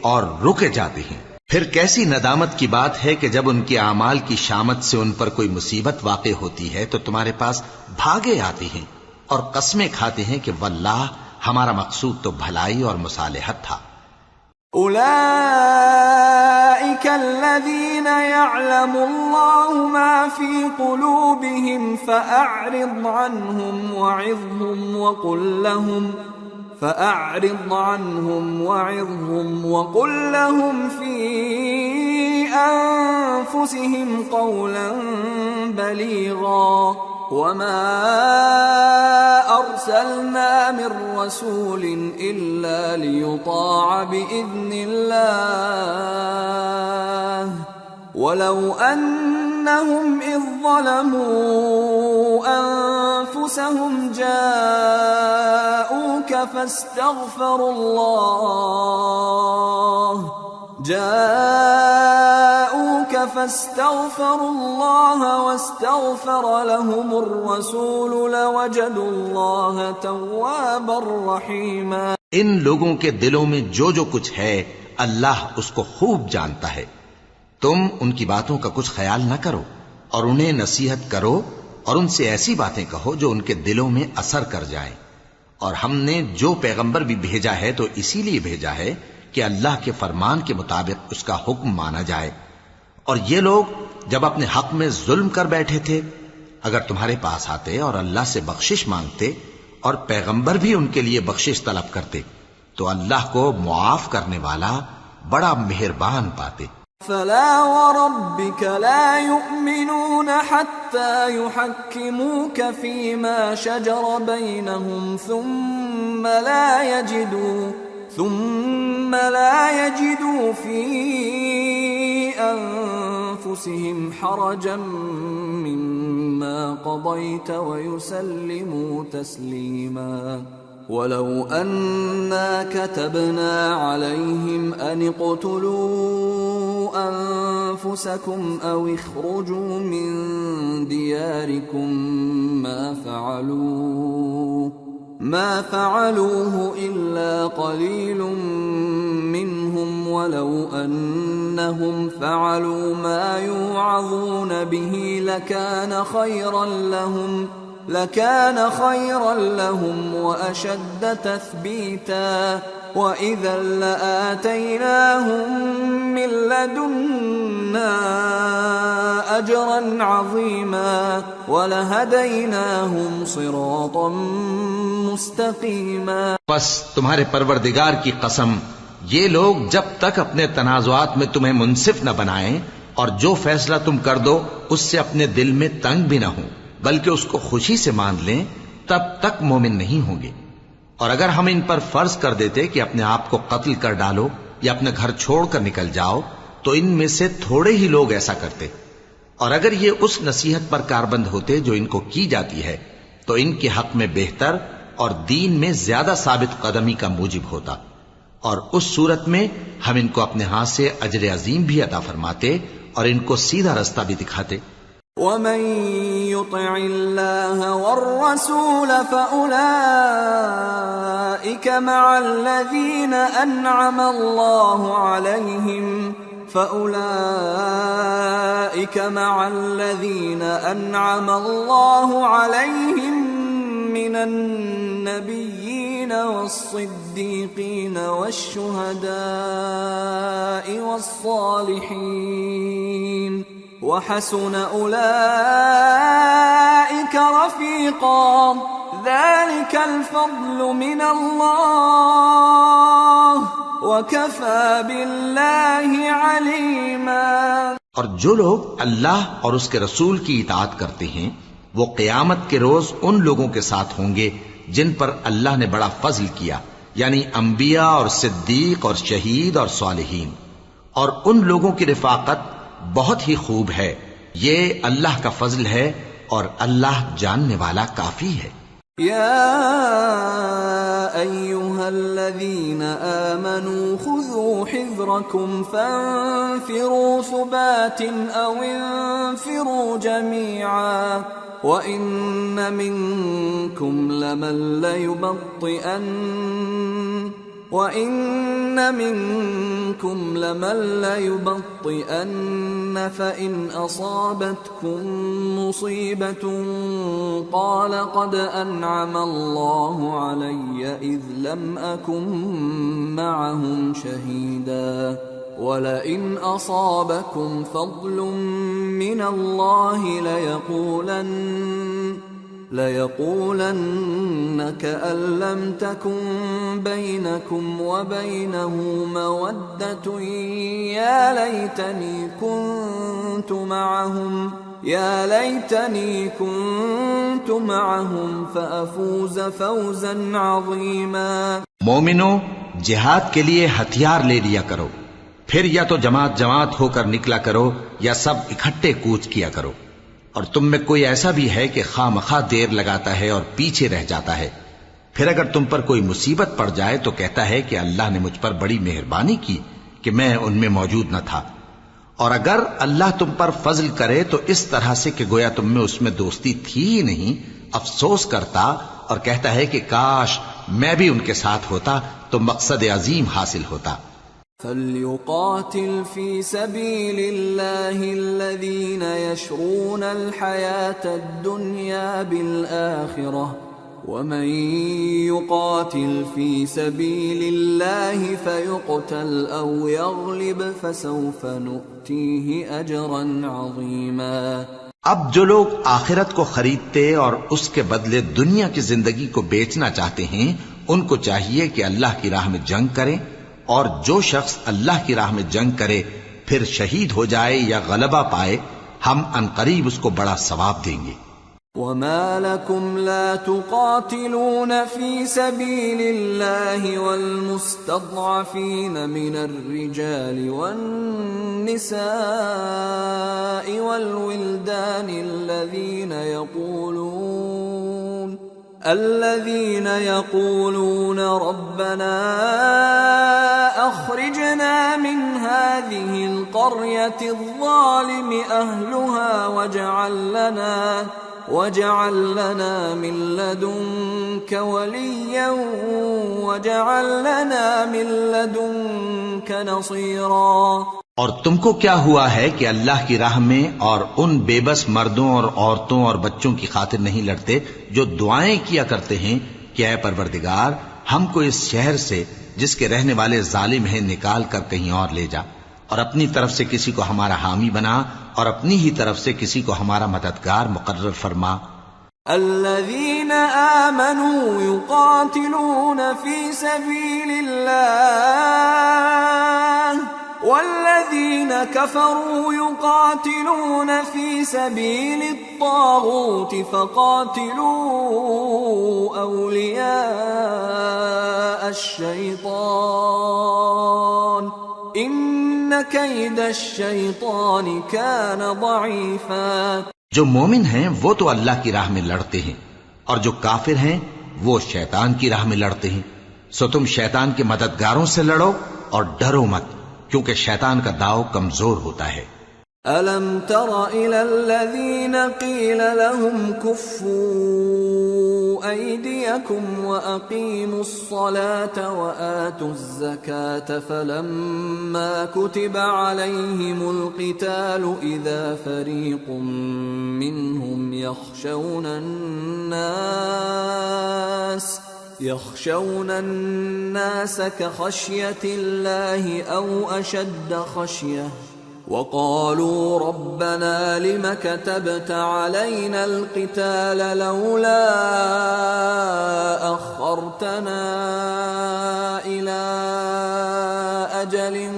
اور رکے جاتے ہیں۔ پھر کیسی ندامت کی بات ہے کہ جب ان کے اعمال کی شامت سے ان پر کوئی مصیبت واقع ہوتی ہے تو تمہارے پاس بھاگے آتے ہیں اور قسمیں کھاتے ہیں کہ واللہ ہمارا مقصود تو بھلائی اور مصالحت تھا۔ أولئك الذين يعلم الله ما في قلوبهم فأعرض عنهم وقل لهم في أنفسهم قولا بليغا وما أرسلنا من رسول إلا ليطاع بإذن الله ولو أنهم إذ ظلموا أنفسهم جاءوك فاستغفروا الله واستغفر لهم الرسول لوجدوا الله توابا رحيما۔ ان لوگوں کے دلوں میں جو جو کچھ ہے اللہ اس کو خوب جانتا ہے۔ تم ان کی باتوں کا کچھ خیال نہ کرو اور انہیں نصیحت کرو اور ان سے ایسی باتیں کہو جو ان کے دلوں میں اثر کر جائیں، اور ہم نے جو پیغمبر بھی بھیجا ہے تو اسی لیے بھیجا ہے کہ اللہ کے فرمان کے مطابق اس کا حکم مانا جائے. اور یہ لوگ جب اپنے حق میں ظلم کر بیٹھے تھے، اگر تمہارے پاس آتے اور اللہ سے بخشش مانگتے اور پیغمبر بھی ان کے لیے بخشش طلب کرتے تو اللہ کو معاف کرنے والا بڑا مہربان پاتے. فلا وربك لا يؤمنون حتى يحكموك فيما شجر بينهم ثم لا يجدوا في أنفسهم حرجا مما قضيت ويسلموا تسليما. ولو أنا كتبنا عليهم أن اقتلوا أنفسكم أو اخرجوا من دياركم ما فعلوه إلا قليل منهم ولو أنهم فعلوا ما يوعظون به لكان خيرا لهم وأشد تثبيتا وإذا لآتيناهم من لدنا أجرا عظيما ولهديناهم صراطا مستقيما. بس تمہارے پروردگار کی قسم، یہ لوگ جب تک اپنے تنازعات میں تمہیں منصف نہ بنائیں اور جو فیصلہ تم کر دو اس سے اپنے دل میں تنگ بھی نہ ہوں بلکہ اس کو خوشی سے مان لیں، تب تک مومن نہیں ہوں گے. اور اگر ہم ان پر فرض کر دیتے کہ اپنے آپ کو قتل کر ڈالو یا اپنے گھر چھوڑ کر نکل جاؤ تو ان میں سے تھوڑے ہی لوگ ایسا کرتے. اور اگر یہ اس نصیحت پر کاربند ہوتے جو ان کو کی جاتی ہے تو ان کے حق میں بہتر اور دین میں زیادہ ثابت قدمی کا موجب ہوتا. اور اس صورت میں ہم ان کو اپنے ہاتھ سے اجر عظیم بھی عطا فرماتے اور ان کو سیدھا رستہ بھی دکھاتے. ومن يطع الله والرسول فأولئك مع الذين أنعم الله عليهم من النبيين والصديقين والشهداء والصالحين وحسن أولئك رفيقا ذلك الفضل من الله وكفى بالله عليما. اور جو لوگ اللہ اور اس کے رسول کی اطاعت کرتے ہیں وہ قیامت کے روز ان لوگوں کے ساتھ ہوں گے جن پر اللہ نے بڑا فضل کیا، یعنی انبیاء اور صدیق اور شہید اور صالحین. اور ان لوگوں کی رفاقت بہت ہی خوب ہے. یہ اللہ کا فضل ہے اور اللہ جاننے والا کافی ہے. يا أيها الذين آمنوا خذوا حذركم فانفروا ثبات أو انفروا جميعا وإن منكم لمن ليبطئن فإن أصابتكم مصيبة قال قد أنعم الله علي إذ لم أكن معهم شهيدا ولئن أصابكم فضل من الله ليقولن كأن لم تكن بينكم وبينه مودة يا ليتني كنت معهم فأفوز فوزا عظيما. مومنو، جہاد کے لیے ہتھیار لے لیا کرو، پھر یا تو جماعت جماعت ہو کر نکلا کرو یا سب اکٹھے کوچ کیا کرو. اور تم میں کوئی ایسا بھی ہے کہ خواہ مخواہ دیر لگاتا ہے اور پیچھے رہ جاتا ہے، پھر اگر تم پر کوئی مصیبت پڑ جائے تو کہتا ہے کہ اللہ نے مجھ پر بڑی مہربانی کی کہ میں ان میں موجود نہ تھا. اور اگر اللہ تم پر فضل کرے تو اس طرح سے کہ گویا تم میں اس میں دوستی تھی ہی نہیں، افسوس کرتا اور کہتا ہے کہ کاش میں بھی ان کے ساتھ ہوتا تو مقصد عظیم حاصل ہوتا. فَلْيُقَاتِلْ فِي سَبِيلِ اللَّهِ الَّذِينَ يَشْرُونَ الْحَيَاةَ الدُّنْيَا بِالْآخِرَةِ ومن يقاتل في سبيل الله فيقتل أو يغلب فسوف نؤتيه أجرا عظيما. اب جو لوگ آخرت کو خریدتے اور اس کے بدلے دنیا کی زندگی کو بیچنا چاہتے ہیں ان کو چاہیے کہ اللہ کی راہ میں جنگ کریں، اور جو شخص اللہ کی راہ میں جنگ کرے پھر شہید ہو جائے یا غلبہ پائے ہم عنقریب اس کو بڑا ثواب دیں گے. وما لكم لا تقاتلون في سبيل الله والمستضعفين من الرجال والنساء والولدان الذين يقولون ربنا أخرجنا من هذه القرية الظالم أهلها واجعل لنا من لدنك وليا واجعل لنا من لدنك نصيرا. اور تم کو کیا ہوا ہے کہ اللہ کی راہ میں اور ان بے بس مردوں اور عورتوں اور بچوں کی خاطر نہیں لڑتے جو دعائیں کیا کرتے ہیں کہ اے پروردگار ہم کو اس شہر سے جس کے رہنے والے ظالم ہیں نکال کر کہیں اور لے جا، اور اپنی طرف سے کسی کو ہمارا حامی بنا اور اپنی ہی طرف سے کسی کو ہمارا مددگار مقرر فرما. الذين آمنوا يقاتلون في سبيل الله والذين كفروا يقاتلون في سبيل الطاغوت فقاتلوا أولياء الشيطان إن كيد الشيطان كان ضعيفا. جو مومن ہیں وہ تو اللہ کی راہ میں لڑتے ہیں، اور جو کافر ہیں وہ شیطان کی راہ میں لڑتے ہیں، سو تم شیطان کے مددگاروں سے لڑو اور ڈرو مت، کیونکہ شیطان کا داؤ کمزور ہوتا ہے. أَلَمْ تَرَ إِلَى الَّذِينَ قِيلَ لَهُمْ كُفُّوا أَيْدِيَكُمْ وَأَقِيمُوا الصَّلَاةَ وَآتُوا الزَّكَاةَ فَلَمَّا كُتِبَ عَلَيْهِمُ الْقِتَالُ إِذَا فَرِيقٌ مِّنْهُمْ يخشون الناس كخشية الله أو أشد خشية وقالوا ربنا لم كتبت علينا القتال لولا أخرتنا إلى أجل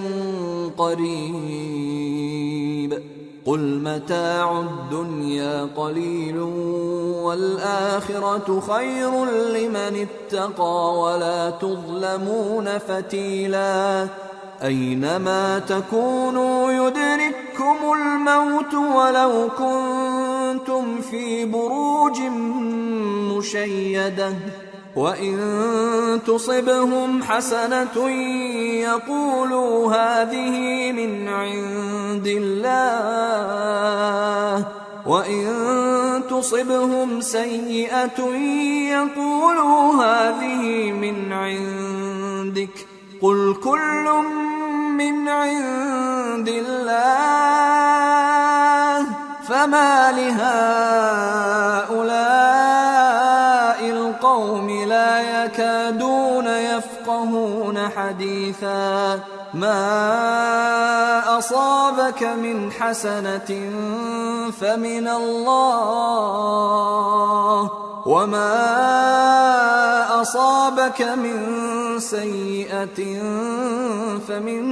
قريب قل متاع الدنيا قليل والآخرة خير لمن اتقى ولا تظلمون فتيلا. أينما تكونوا يدرككم الموت ولو كنتم في بروج مشيدة وإن تصبهم حسنة يقولوا هذه من عند الله وإن تصبهم سيئة يقولوا هذه من عندك قل كل من عند الله فما لهؤلاء القوم لا يكادون يفقهون حديثا. ما أصابك من حسنة فمن الله وما أصابك من سيئة فمن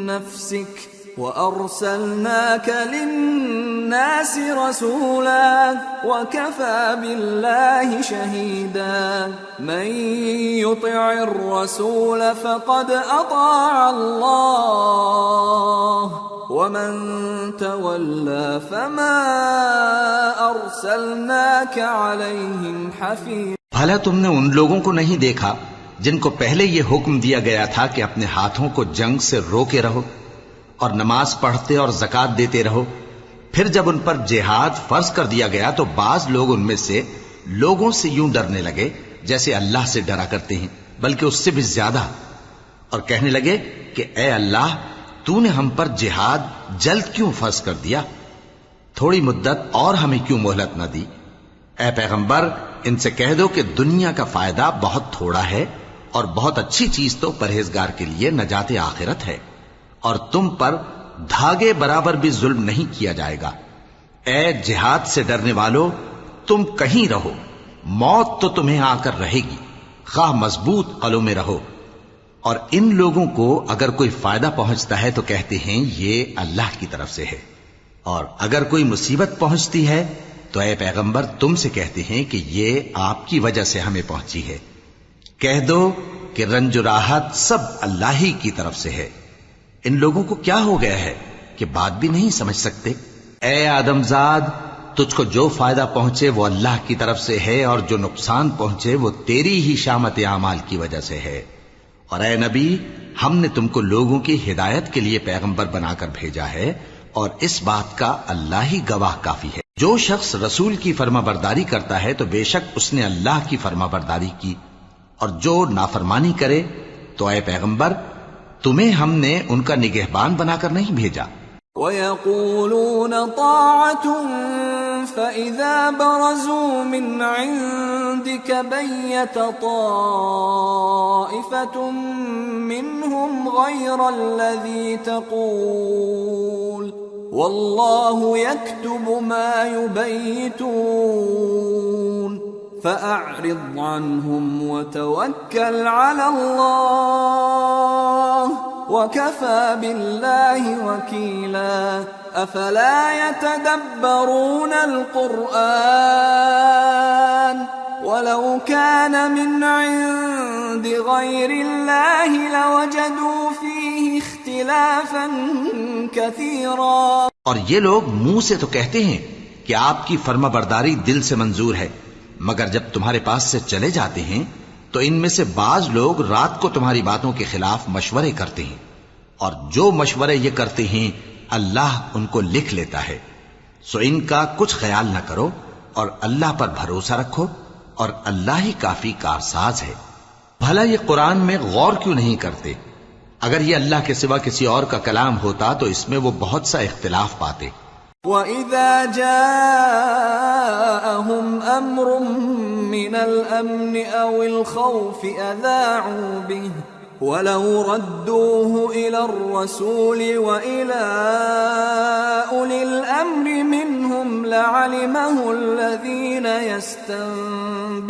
نفسك وأرسلناك للناس رسولا وكفى بالله شهيدا. من يطع الرسول فقد أطاع الله ومن تولى فما أرسلناك عليهم حفيظا. بھلا تم نے ان لوگوں کو نہیں دیکھا جن کو پہلے یہ حکم دیا گیا تھا کہ اپنے ہاتھوں کو جنگ سے روکے رہو اور نماز پڑھتے اور زکوٰۃ دیتے رہو، پھر جب ان پر جہاد فرض کر دیا گیا تو بعض لوگ ان میں سے لوگوں سے یوں ڈرنے لگے جیسے اللہ سے ڈرا کرتے ہیں، بلکہ اس سے بھی زیادہ، اور کہنے لگے کہ اے اللہ تو نے ہم پر جہاد جلد کیوں فرض کر دیا، تھوڑی مدت اور ہمیں کیوں مہلت نہ دی. اے پیغمبر ان سے کہہ دو کہ دنیا کا فائدہ بہت تھوڑا ہے اور بہت اچھی چیز تو پرہیزگار کے لیے نجات آخرت ہے، اور تم پر دھاگے برابر بھی ظلم نہیں کیا جائے گا۔ اے جہاد سے ڈرنے والو، تم کہیں رہو، موت تو تمہیں آ کر رہے گی، خواہ مضبوط قلعوں میں رہو۔ اور ان لوگوں کو اگر کوئی فائدہ پہنچتا ہے تو کہتے ہیں یہ اللہ کی طرف سے ہے، اور اگر کوئی مصیبت پہنچتی ہے تو اے پیغمبر تم سے کہتے ہیں کہ یہ آپ کی وجہ سے ہمیں پہنچی ہے۔ کہہ دو کہ رنج و راحت سب اللہ ہی کی طرف سے ہے۔ ان لوگوں کو کیا ہو گیا ہے کہ بات بھی نہیں سمجھ سکتے؟ اے آدمزاد، تجھ کو جو فائدہ پہنچے وہ اللہ کی طرف سے ہے، اور جو نقصان پہنچے وہ تیری ہی شامت اعمال کی وجہ سے ہے۔ اور اے نبی، ہم نے تم کو لوگوں کی ہدایت کے لیے پیغمبر بنا کر بھیجا ہے، اور اس بات کا اللہ ہی گواہ کافی ہے۔ جو شخص رسول کی فرما برداری کرتا ہے تو بے شک اس نے اللہ کی فرما برداری کی، اور جو نافرمانی کرے تو اے پیغمبر تمہیں ہم نے ان کا نگہبان بنا کر نہیں بھیجا۔ وَيَقُولُونَ طَاعَةٌ فَإِذَا بَرَزُوا مِنْ عِنْدِكَ بَيَّتَ طَائِفَةٌ مِّنْهُمْ غَيْرَ الَّذِي تَقُولُ وَاللَّهُ يَكْتُبُ مَا يُبَيِّتُونَ فَأَعْرِضْ عَنْهُمْ وَتَوَكَّلْ عَلَى اللَّهِ وَكَفَى بِاللَّهِ وَكِيلًا أَفَلَا يَتَدَبَّرُونَ الْقُرْآنَ وَلَوْ كَانَ مِنْ عِنْدِ غَيْرِ اللَّهِ لَوَجَدُوا فِيهِ اخْتِلَافًا كَثِيرًا۔ اور یہ لوگ منہ سے تو کہتے ہیں کہ آپ کی فرما برداری دل سے منظور ہے، مگر جب تمہارے پاس سے چلے جاتے ہیں تو ان میں سے بعض لوگ رات کو تمہاری باتوں کے خلاف مشورے کرتے ہیں، اور جو مشورے یہ کرتے ہیں اللہ ان کو لکھ لیتا ہے۔ سو ان کا کچھ خیال نہ کرو اور اللہ پر بھروسہ رکھو، اور اللہ ہی کافی کارساز ہے۔ بھلا یہ قرآن میں غور کیوں نہیں کرتے؟ اگر یہ اللہ کے سوا کسی اور کا کلام ہوتا تو اس میں وہ بہت سا اختلاف پاتے۔ وَإِذَا جَاءَهُمْ أَمْرٌ مِّنَ الْأَمْنِ أَوِ الْخَوْفِ أَذَاعُوا بِهِ وَلَوْ رَدُّوهُ إِلَى الرَّسُولِ وَإِلَى أُولِي الْأَمْرِ مِنْهُمْ لَعَلِمَهُ الَّذِينَ يَسْتَنبِطُونَهُ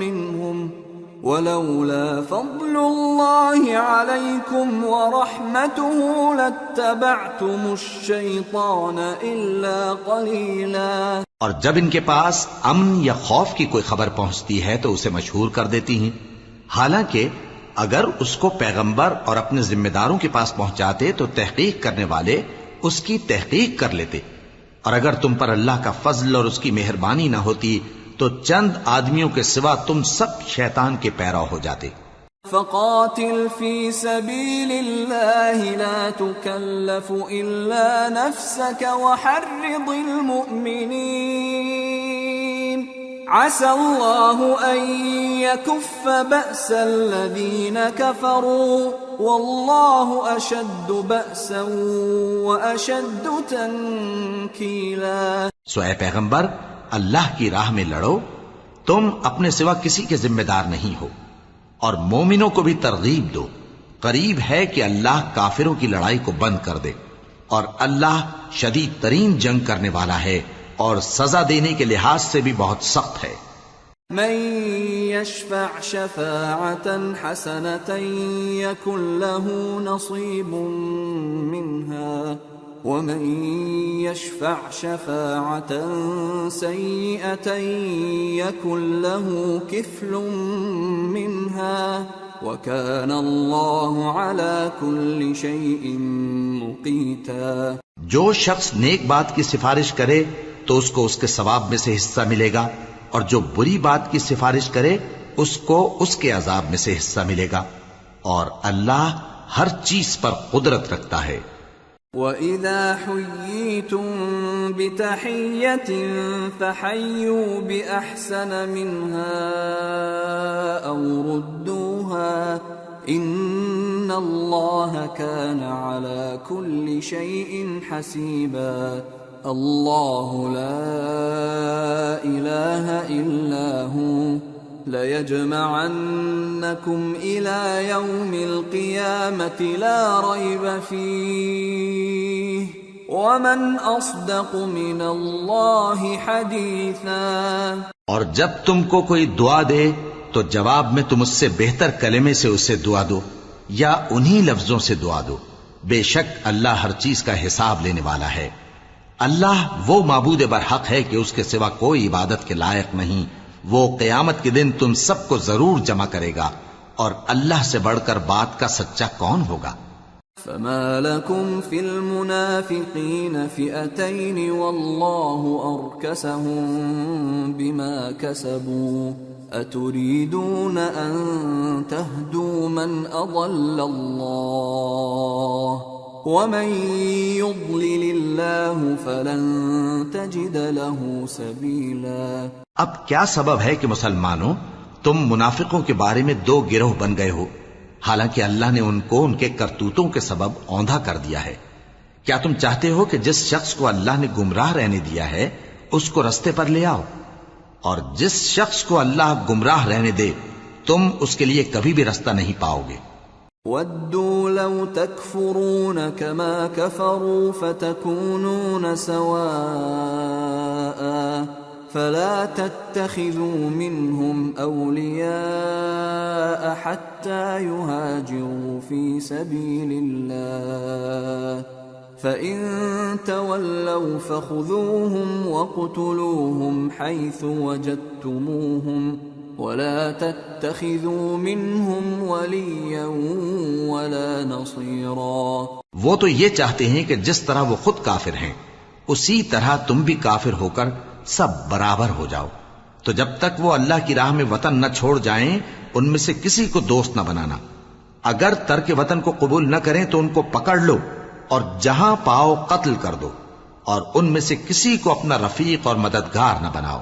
مِنْهُمْ وَلَوْلَا فَضْلُ اللَّهِ عَلَيْكُمْ وَرَحْمَتُهُ لَاتَّبَعْتُمُ الشَّيْطَانَ إِلَّا قَلِيلًا۔ اور جب ان کے پاس امن یا خوف کی کوئی خبر پہنچتی ہے تو اسے مشہور کر دیتی ہیں، حالانکہ اگر اس کو پیغمبر اور اپنے ذمہ داروں کے پاس پہنچاتے تو تحقیق کرنے والے اس کی تحقیق کر لیتے، اور اگر تم پر اللہ کا فضل اور اس کی مہربانی نہ ہوتی تو چند آدمیوں کے سوا تم سب شیطان کے پیرو ہو جاتے۔ فَقَاتِلْ فِي سَبِيلِ اللَّهِ لَا تُكَلَّفُ إِلَّا نَفْسَكَ وَحَرِّضِ الْمُؤْمِنِينَ عَسَى اللَّهُ أَن يَكُفَّ بَأْسَ الَّذِينَ كَفَرُوا وَاللَّهُ أَشَدُّ بَأْسًا وَأَشَدُّ تَنكِيلًا۔ سو اے پیغمبر، اللہ کی راہ میں لڑو، تم اپنے سوا کسی کے ذمہ دار نہیں ہو، اور مومنوں کو بھی ترغیب دو، قریب ہے کہ اللہ کافروں کی لڑائی کو بند کر دے، اور اللہ شدید ترین جنگ کرنے والا ہے اور سزا دینے کے لحاظ سے بھی بہت سخت ہے۔ من يشفع شفاعة حسنة يكن له نصيب منها ومن يشفع شفاعة سيئة يكن له كفل منها وكان الله على كل شيء مقيتا۔ جو شخص نیک بات کی سفارش کرے تو اس کو اس کے ثواب میں سے حصہ ملے گا، اور جو بری بات کی سفارش کرے اس کو اس کے عذاب میں سے حصہ ملے گا، اور اللہ ہر چیز پر قدرت رکھتا ہے۔ وَإِذَا حُيِّيتُم بِتَحِيَّةٍ فَحَيُّوا بِأَحْسَنَ مِنْهَا أَوْ رُدُّوهَا إِنَّ اللَّهَ كَانَ عَلَى كُلِّ شَيْءٍ حَسِيبًا۔ اللہ لا الہ الا هو لَيَجْمَعَنَّكُمْ إِلَى يَوْمِ الْقِيَامَةِ لَا رَيْبَ فِيهِ وَمَنْ أَصْدَقُ مِنَ اللَّهِ حَدِيثًا۔ اور جب تم کو کوئی دعا دے تو جواب میں تم اس سے بہتر کلمے سے اسے دعا دو یا انہی لفظوں سے دعا دو، بے شک اللہ ہر چیز کا حساب لینے والا ہے۔ اللہ وہ معبود برحق ہے کہ اس کے سوا کوئی عبادت کے لائق نہیں، وہ قیامت کے دن تم سب کو ضرور جمع کرے گا، اور اللہ سے بڑھ کر بات کا سچا کون ہوگا؟ فما لكم في المنافقين فئتين والله أركسهم بما كسبوا أتريدون أن تهدوا من أضل الله ومن يضلل الله فلن تجد له سبيلا۔ اب کیا سبب ہے کہ مسلمانوں تم منافقوں کے بارے میں دو گروہ بن گئے ہو، حالانکہ اللہ نے ان کو ان کے کرتوتوں کے سبب اوندھا کر دیا ہے؟ کیا تم چاہتے ہو کہ جس شخص کو اللہ نے گمراہ رہنے دیا ہے اس کو رستے پر لے آؤ، اور جس شخص کو اللہ گمراہ رہنے دے تم اس کے لیے کبھی بھی رستہ نہیں پاؤ گے۔ وَدُّوا لَوْ تَكْفُرُونَ كَمَا كَفَرُوا فَتَكُونُونَ سَوَاءً فَلَا تَتَّخِذُوا مِنْهُمْ أَوْلِيَاءَ حَتَّى يُهَاجِرُوا فِي سَبِيلِ اللَّهِ فَإِن تَوَلَّوْا فَخُذُوهُمْ وَاقْتُلُوهُمْ حَيْثُ وَجَدتُّمُوهُمْ وَلَا تَتَّخِذُوا مِنْهُمْ وَلِيًّا وَلَا نَصِيرًا۔ وہ تو یہ چاہتے ہیں کہ جس طرح وہ خود کافر ہیں اسی طرح تم بھی کافر ہو کر سب برابر ہو جاؤ، تو جب تک وہ اللہ کی راہ میں وطن نہ چھوڑ جائیں ان میں سے کسی کو دوست نہ بنانا۔ اگر ترک وطن کو قبول نہ کریں تو ان کو پکڑ لو اور جہاں پاؤ قتل کر دو، اور ان میں سے کسی کو اپنا رفیق اور مددگار نہ بناؤ۔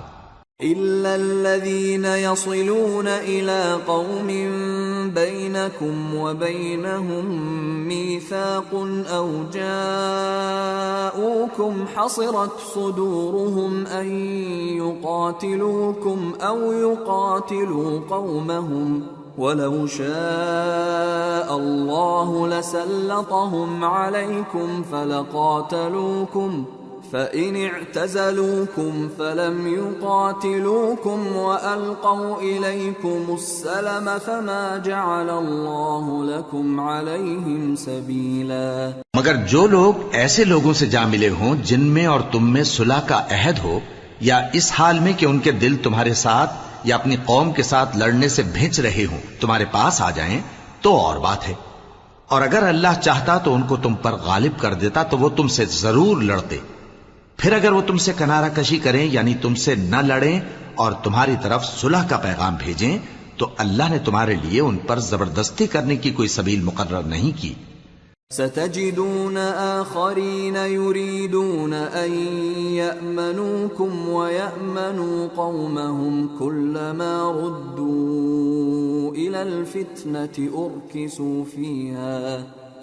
إِلَّا الَّذِينَ يَصِلُونَ إِلَىٰ قَوْمٍ بَيْنَكُمْ وَبَيْنَهُم مِّيثَاقٌ أَوْ جَاءُوكُمْ حَصِرَتْ صُدُورُهُمْ أَن يُقَاتِلُوكُمْ أَوْ يُقَاتِلُوا قَوْمَهُمْ وَلَوْ شَاءَ اللَّهُ لَسَلَّطَهُمْ عَلَيْكُمْ فَلَقَاتَلُوكُمْ فَإِنِ اعْتَزَلُوكُمْ فَلَمْ يُقَاتِلُوكُمْ وَأَلْقَوْا إِلَيْكُمُ السَّلَمَ فَمَا جَعَلَ اللَّهُ لَكُمْ عَلَيْهِمْ سَبِيلًا۔ مگر جو لوگ ایسے لوگوں سے جا ملے ہوں جن میں اور تم میں صلح کا عہد ہو، یا اس حال میں کہ ان کے دل تمہارے ساتھ یا اپنی قوم کے ساتھ لڑنے سے بھنچ رہے ہوں، تمہارے پاس آ جائیں تو اور بات ہے، اور اگر اللہ چاہتا تو ان کو تم پر غالب کر دیتا تو وہ تم سے ضرور لڑتے۔ پھر اگر وہ تم سے کنارہ کشی کریں یعنی تم سے نہ لڑیں اور تمہاری طرف صلح کا پیغام بھیجیں تو اللہ نے تمہارے لیے ان پر زبردستی کرنے کی کوئی سبیل مقرر نہیں کی۔ ستجدون آخرین یریدون ان یأمنوکم ویأمنوا قومهم كلما ردوا الى الفتنة ارکسوا فیہا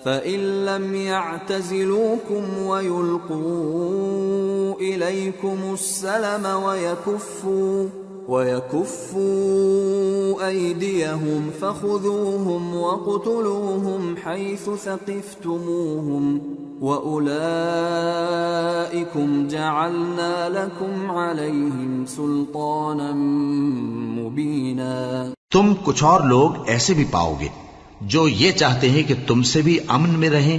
فَإِن لَّمْ يَعْتَزِلُوكُمْ وَيُلْقُوا إِلَيْكُمُ السَّلَمَ وَيَكُفُّوا أَيْدِيَهُمْ فَخُذُوهُمْ وَاقْتُلُوهُمْ حَيْثُ ثَقِفْتُمُوهُمْ وَأُولَٰئِكُمْ جَعَلْنَا لَكُمْ عَلَيْهِمْ سُلْطَانًا مُبِينًا۔ تم کچھ اور لوگ ایسے بھی پاؤ گے جو یہ چاہتے ہیں کہ تم سے بھی امن میں رہیں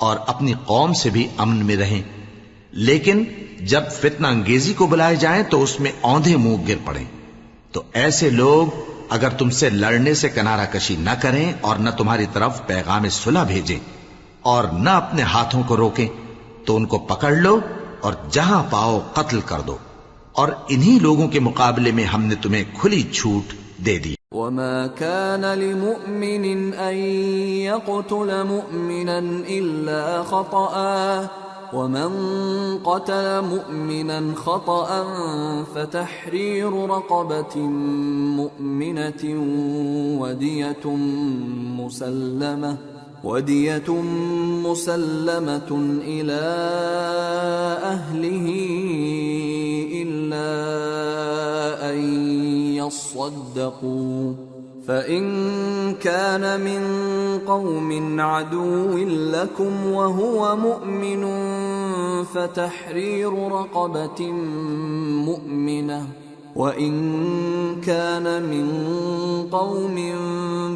اور اپنی قوم سے بھی امن میں رہیں، لیکن جب فتنہ انگیزی کو بلائے جائیں تو اس میں اوندھے منہ گر پڑیں۔ تو ایسے لوگ اگر تم سے لڑنے سے کنارہ کشی نہ کریں اور نہ تمہاری طرف پیغام صلح بھیجیں اور نہ اپنے ہاتھوں کو روکیں تو ان کو پکڑ لو اور جہاں پاؤ قتل کر دو، اور انہی لوگوں کے مقابلے میں ہم نے تمہیں کھلی چھوٹ دے دی۔ وَمَا كَانَ لِمُؤْمِنٍ أَن يَقْتُلَ مُؤْمِنًا إِلَّا خَطَأً وَمَن قَتَلَ مُؤْمِنًا خَطَأً فَتَحْرِيرُ رَقَبَةٍ مُؤْمِنَةٍ وَدِيَةٌ مُسَلَّمَةٌ وَدِيَةٌ مُّسَلَّمَةٌ إِلَىٰ أَهْلِهِ إِلَّا أَن يَصَّدَّقُوا فَإِن كَانَ مِن قَوْمٍ عَدُوٍّ لَّكُمْ وَهُوَ مُؤْمِنٌ فَتَحْرِيرُ رَقَبَةٍ مُّؤْمِنَةٍ وَإِن كَانَ مِن قَوْمٍ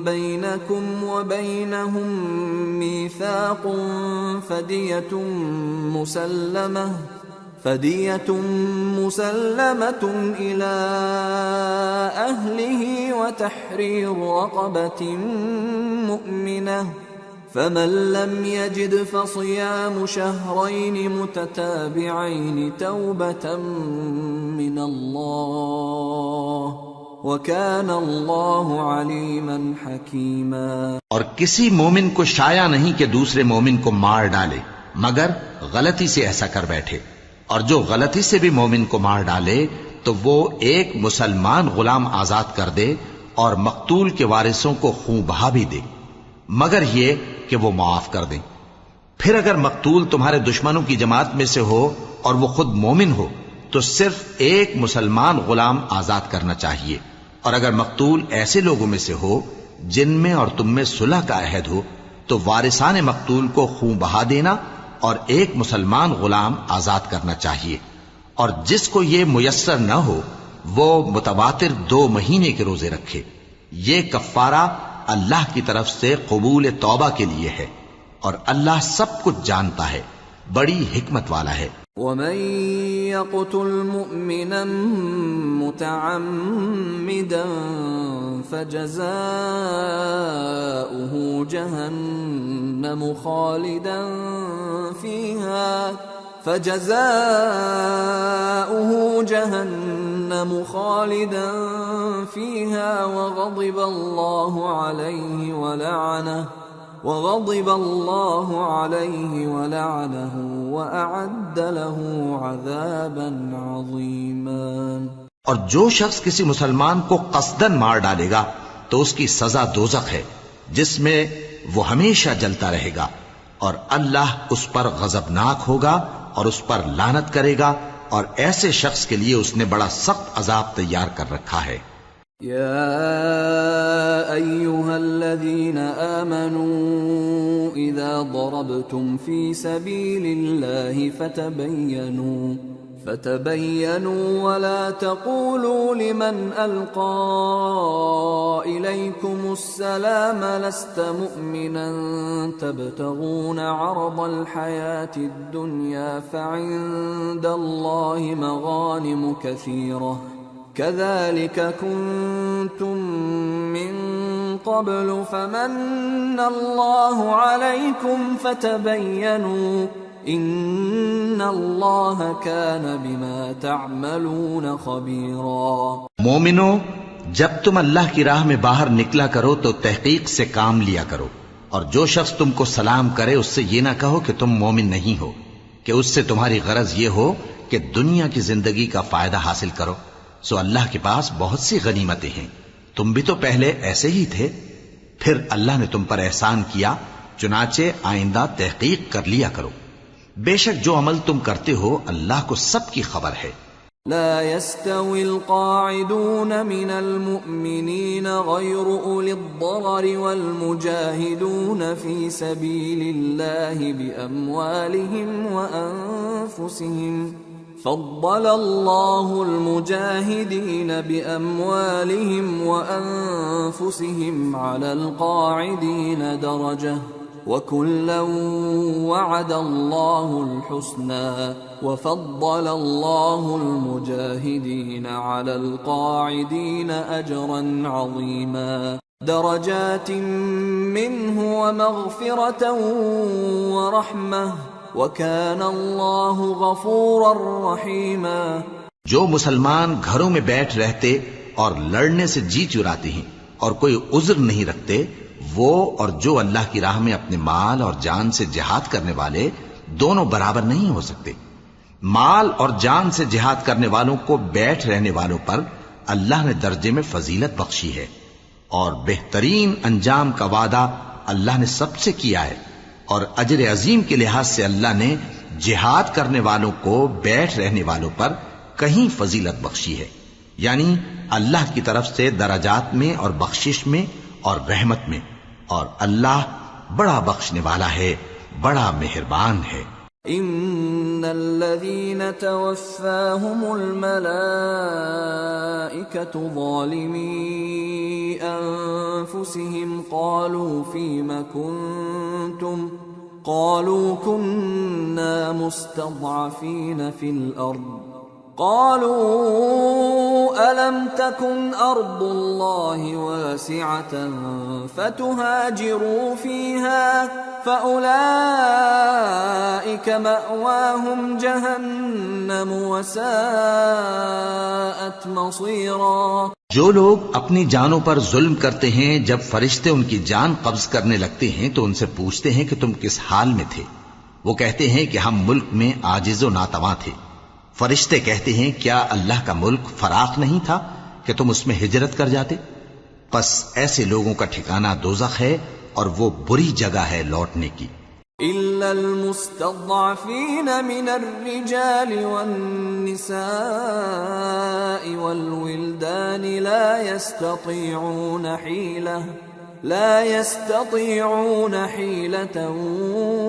بَيْنَكُمْ وَبَيْنَهُم مِّيثَاقٌ فَدِيَةٌ مُّسَلَّمَةٌ إِلَىٰ أَهْلِهِ وَتَحْرِيرُ رَقَبَةٍ مُّؤْمِنَةٍ فَمَن لَّمْ يَجِدْ فَصِيَامُ شَهْرَيْنِ مُتَتَابِعَيْنِ تَوْبَةً مِّنَ اللَّهِ وَكَانَ اللَّهُ عَلِيمًا حَكِيمًا۔ اور کسی مومن کو شایع نہیں کہ دوسرے مومن کو مار ڈالے مگر غلطی سے ایسا کر بیٹھے، اور جو غلطی سے بھی مومن کو مار ڈالے تو وہ ایک مسلمان غلام آزاد کر دے اور مقتول کے وارثوں کو خون بہا بھی دے، مگر یہ کہ وہ معاف کر دیں۔ پھر اگر مقتول تمہارے دشمنوں کی جماعت میں سے ہو اور وہ خود مومن ہو تو صرف ایک مسلمان غلام آزاد کرنا چاہیے، اور اگر مقتول ایسے لوگوں میں سے ہو جن میں اور تم میں صلح کا عہد ہو تو وارثان مقتول کو خون بہا دینا اور ایک مسلمان غلام آزاد کرنا چاہیے، اور جس کو یہ میسر نہ ہو وہ متواتر 2 مہینے کے روزے رکھے۔ یہ کفارہ اللہ کی طرف سے قبول توبہ کے لیے ہے، اور اللہ سب کچھ جانتا ہے، بڑی حکمت والا ہے۔ وَمَن يَقْتُلْ مُؤْمِنًا مُّتَعَمِّدًا فَجَزَاؤُهُ جَهَنَّمُ خَالِدًا فِيهَا وَغَضِبَ اللَّهُ عَلَيْهِ وَلَعَنَهُ وَأَعَدَّ لَهُ عَذَابًا عَظِيمًا۔ اور جو شخص کسی مسلمان کو قصدن مار ڈالے گا تو اس کی سزا دوزخ ہے جس میں وہ ہمیشہ جلتا رہے گا، اور اللہ اس پر غضبناک ہوگا اور اس پر لعنت کرے گا، اور ایسے شخص کے لیے اس نے بڑا سخت عذاب تیار کر رکھا ہے۔ يا أيها الذين آمنوا إذا ضربتم في سبيل الله فتبينوا ولا تقولوا لمن ألقى إليكم السلام لست مؤمنا تبتغون عرض الحياة الدنيا فعند الله مغانم كثيرة كذلك كنتم من قبل فمن الله عليكم فتبينوا ان اللہ کان بما تعملون خبیرا۔ مومنو، جب تم اللہ کی راہ میں باہر نکلا کرو تو تحقیق سے کام لیا کرو، اور جو شخص تم کو سلام کرے اس سے یہ نہ کہو کہ تم مومن نہیں ہو، کہ اس سے تمہاری غرض یہ ہو کہ دنیا کی زندگی کا فائدہ حاصل کرو۔ سو اللہ کے پاس بہت سی غنیمتیں ہیں، تم بھی تو پہلے ایسے ہی تھے، پھر اللہ نے تم پر احسان کیا، چنانچہ آئندہ تحقیق کر لیا کرو۔ بے شک جو عمل تم کرتے ہو اللہ کو سب کی خبر ہے۔ لا يستوي القاعدون من المؤمنين غير أولي الضرر والمجاهدون في سبيل الله بأموالهم وأنفسهم فضل الله المجاهدين بأموالهم وأنفسهم على القاعدين درجة وَكُلًّا وَعَدَ اللَّهُ الْحُسْنَى وَفَضَّلَ اللَّهُ الْمُجَاهِدِينَ عَلَى الْقَاعِدِينَ أَجْرًا عَظِيمًا دَرَجَاتٍ مِّنْهُ وَمَغْفِرَةً وَرَحْمَةً وَكَانَ اللَّهُ غَفُورًا رَّحِيمًا۔ جو مسلمان گھروں میں بیٹھ رہتے اور لڑنے سے جی چراتے ہیں اور کوئی عذر نہیں رکھتے، وہ اور جو اللہ کی راہ میں اپنے مال اور جان سے جہاد کرنے والے دونوں برابر نہیں ہو سکتے۔ مال اور جان سے جہاد کرنے والوں کو بیٹھ رہنے والوں پر اللہ نے درجے میں فضیلت بخشی ہے، اور بہترین انجام کا وعدہ اللہ نے سب سے کیا ہے، اور اجر عظیم کے لحاظ سے اللہ نے جہاد کرنے والوں کو بیٹھ رہنے والوں پر کہیں فضیلت بخشی ہے، یعنی اللہ کی طرف سے درجات میں اور بخشش میں اور رحمت میں، اور اللہ بڑا بخشنے والا ہے، بڑا مہربان ہے۔ ان الذين توفاهم الملائكة ظالمي انفسهم قالوا فيم كنتم قالوا كنا مستضعفين في الارض قالوا ألم تكن أرض الله واسعة فتهاجروا فيها فأولئك مأواهم جهنم وساءت مصيرا۔ جو لوگ اپنی جانوں پر ظلم کرتے ہیں، جب فرشتے ان کی جان قبض کرنے لگتے ہیں تو ان سے پوچھتے ہیں کہ تم کس حال میں تھے؟ وہ کہتے ہیں کہ ہم ملک میں عاجز و ناتواں تھے۔ فرشتے کہتے ہیں کیا اللہ کا ملک فراخ نہیں تھا کہ تم اس میں ہجرت کر جاتے؟ پس ایسے لوگوں کا ٹھکانہ دوزخ ہے اور وہ بری جگہ ہے لوٹنے کی۔ إلا المستضعفين من الرجال والنساء والولدان لا يستطيعون حيلة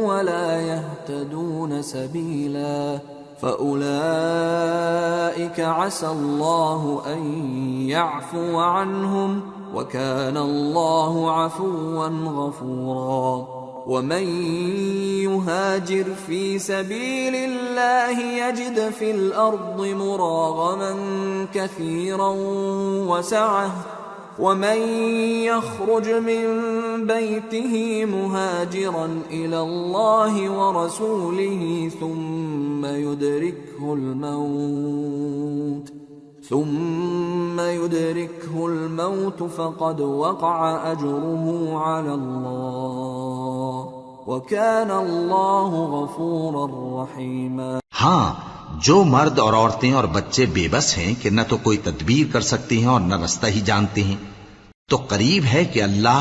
ولا يهتدون سبيلا فأولئك عسى الله أن يعفو عنهم وكان الله عفوا غفورا۔ ومن يهاجر في سبيل الله يجد في الأرض مراغما كثيرا وسعة ومن يخرج من بيته مهاجرا إلى الله ورسوله ثم يدركه الموت فقد وقع أجره على الله وكان الله غفورا رحيما۔ ہاں، جو مرد اور عورتیں اور بچے بے بس ہیں کہ نہ تو کوئی تدبیر کر سکتے ہیں اور نہ رستہ ہی جانتے ہیں، تو قریب ہے کہ اللہ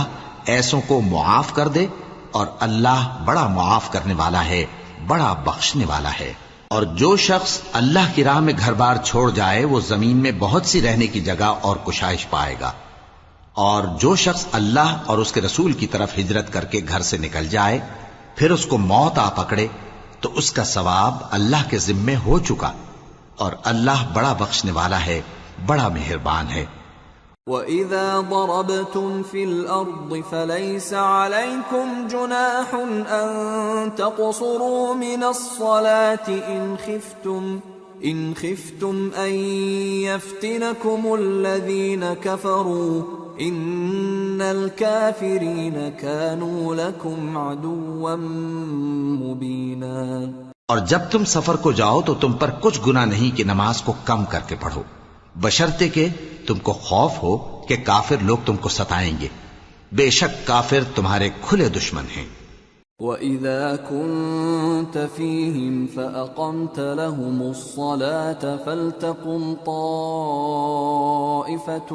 ایسوں کو معاف کر دے، اور اللہ بڑا معاف کرنے والا ہے، بڑا بخشنے والا ہے۔ اور جو شخص اللہ کی راہ میں گھر بار چھوڑ جائے وہ زمین میں بہت سی رہنے کی جگہ اور کشائش پائے گا، اور جو شخص اللہ اور اس کے رسول کی طرف ہجرت کر کے گھر سے نکل جائے پھر اس کو موت آ پکڑے تو اس کا ثواب اللہ کے ذمے ہو چکا، اور اللہ بڑا بخشنے والا ہے، بڑا مہربان ہے۔ وَإِذَا ضَرَبْتُمْ فِي الْأَرْضِ فَلَيْسَ عَلَيْكُمْ جُنَاحٌ أَن تَقْصُرُوا مِنَ الصَّلَاةِ إِنْ خِفْتُمْ أَن يَفْتِنَكُمُ الَّذِينَ كَفَرُوا إِنَّ الْكَافِرِينَ كَانُوا لَكُمْ عَدُوًّا مُبِينًا۔ اور جب تم سفر کو جاؤ تو تم پر کچھ گناہ نہیں کہ نماز کو کم کر کے پڑھو، بشرطے کہ تم کو خوف ہو کہ کافر لوگ تم کو ستائیں گے، بے شک کافر تمہارے کھلے دشمن ہیں۔ وَإِذَا كُنْتَ فِيهِمْ فَأَقَمْتَ لَهُمُ الصَّلَاةَ فَلْتَقُمْ طَائِفَةٌ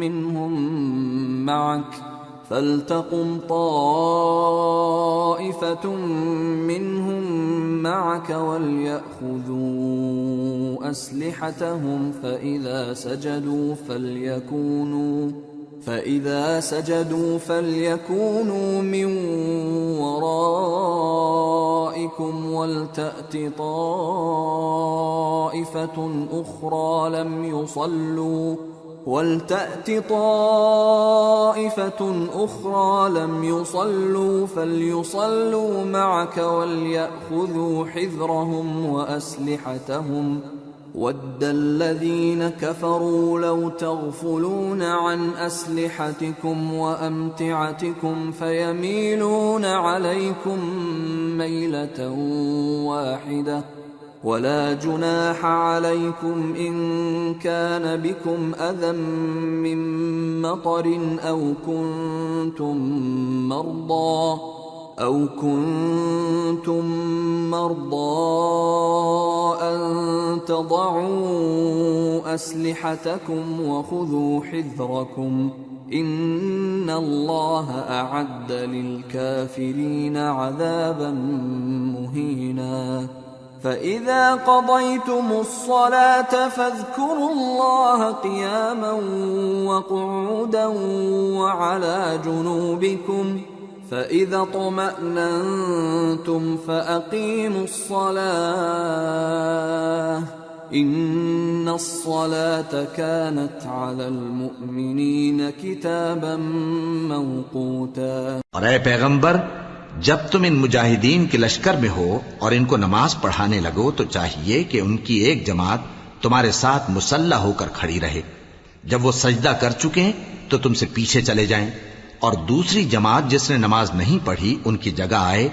مِّنْهُمْ مَعَكَ وَلْيَأْخُذُوا أَسْلِحَتَهُمْ فَإِذَا سَجَدُوا فَلْيَكُونُوا مِنْ وَرَائِكُمْ وَلْتَأْتِ طَائِفَةٌ أُخْرَى لَمْ يُصَلُّوا فَلْيُصَلُّوا مَعَكَ وَلْيَأْخُذُوا حِذْرَهُمْ وَأَسْلِحَتَهُمْ وَدَّ الَّذِينَ كَفَرُوا لَوْ تَغْفُلُونَ عَنْ أَسْلِحَتِكُمْ وَأَمْتِعَتِكُمْ فَيَمِيلُونَ عَلَيْكُمْ مَيْلَةً وَاحِدَةً وَلَا جُنَاحَ عَلَيْكُمْ إِن كَانَ بِكُمْ أَذًى مِّن مَّطَرٍ أَوْ كُنتُم مَّرْضَىٰ أَن تَضَعُوا أَسْلِحَتَكُمْ وَخُذُوا حِذْرَكُمْ إن الله أعد للكافرين عذابا مهينا فإذا قضيتم الصلاة فاذكروا الله قياما وقعودا وعلى جنوبكم فإذا اطمأننتم فأقيموا الصلاة إن الصلاة كانت على المؤمنين كتابا موقوتا۔ اور اے پیغمبر، جب تم ان مجاہدین کے لشکر میں ہو اور ان کو نماز پڑھانے لگو تو چاہیے کہ ان کی ایک جماعت تمہارے ساتھ مسلح ہو کر کھڑی رہے، جب وہ سجدہ کر چکے ہیں تو تم سے پیچھے چلے جائیں، اور دوسری جماعت جس نے نماز نہیں پڑھی ان کی جگہ آئے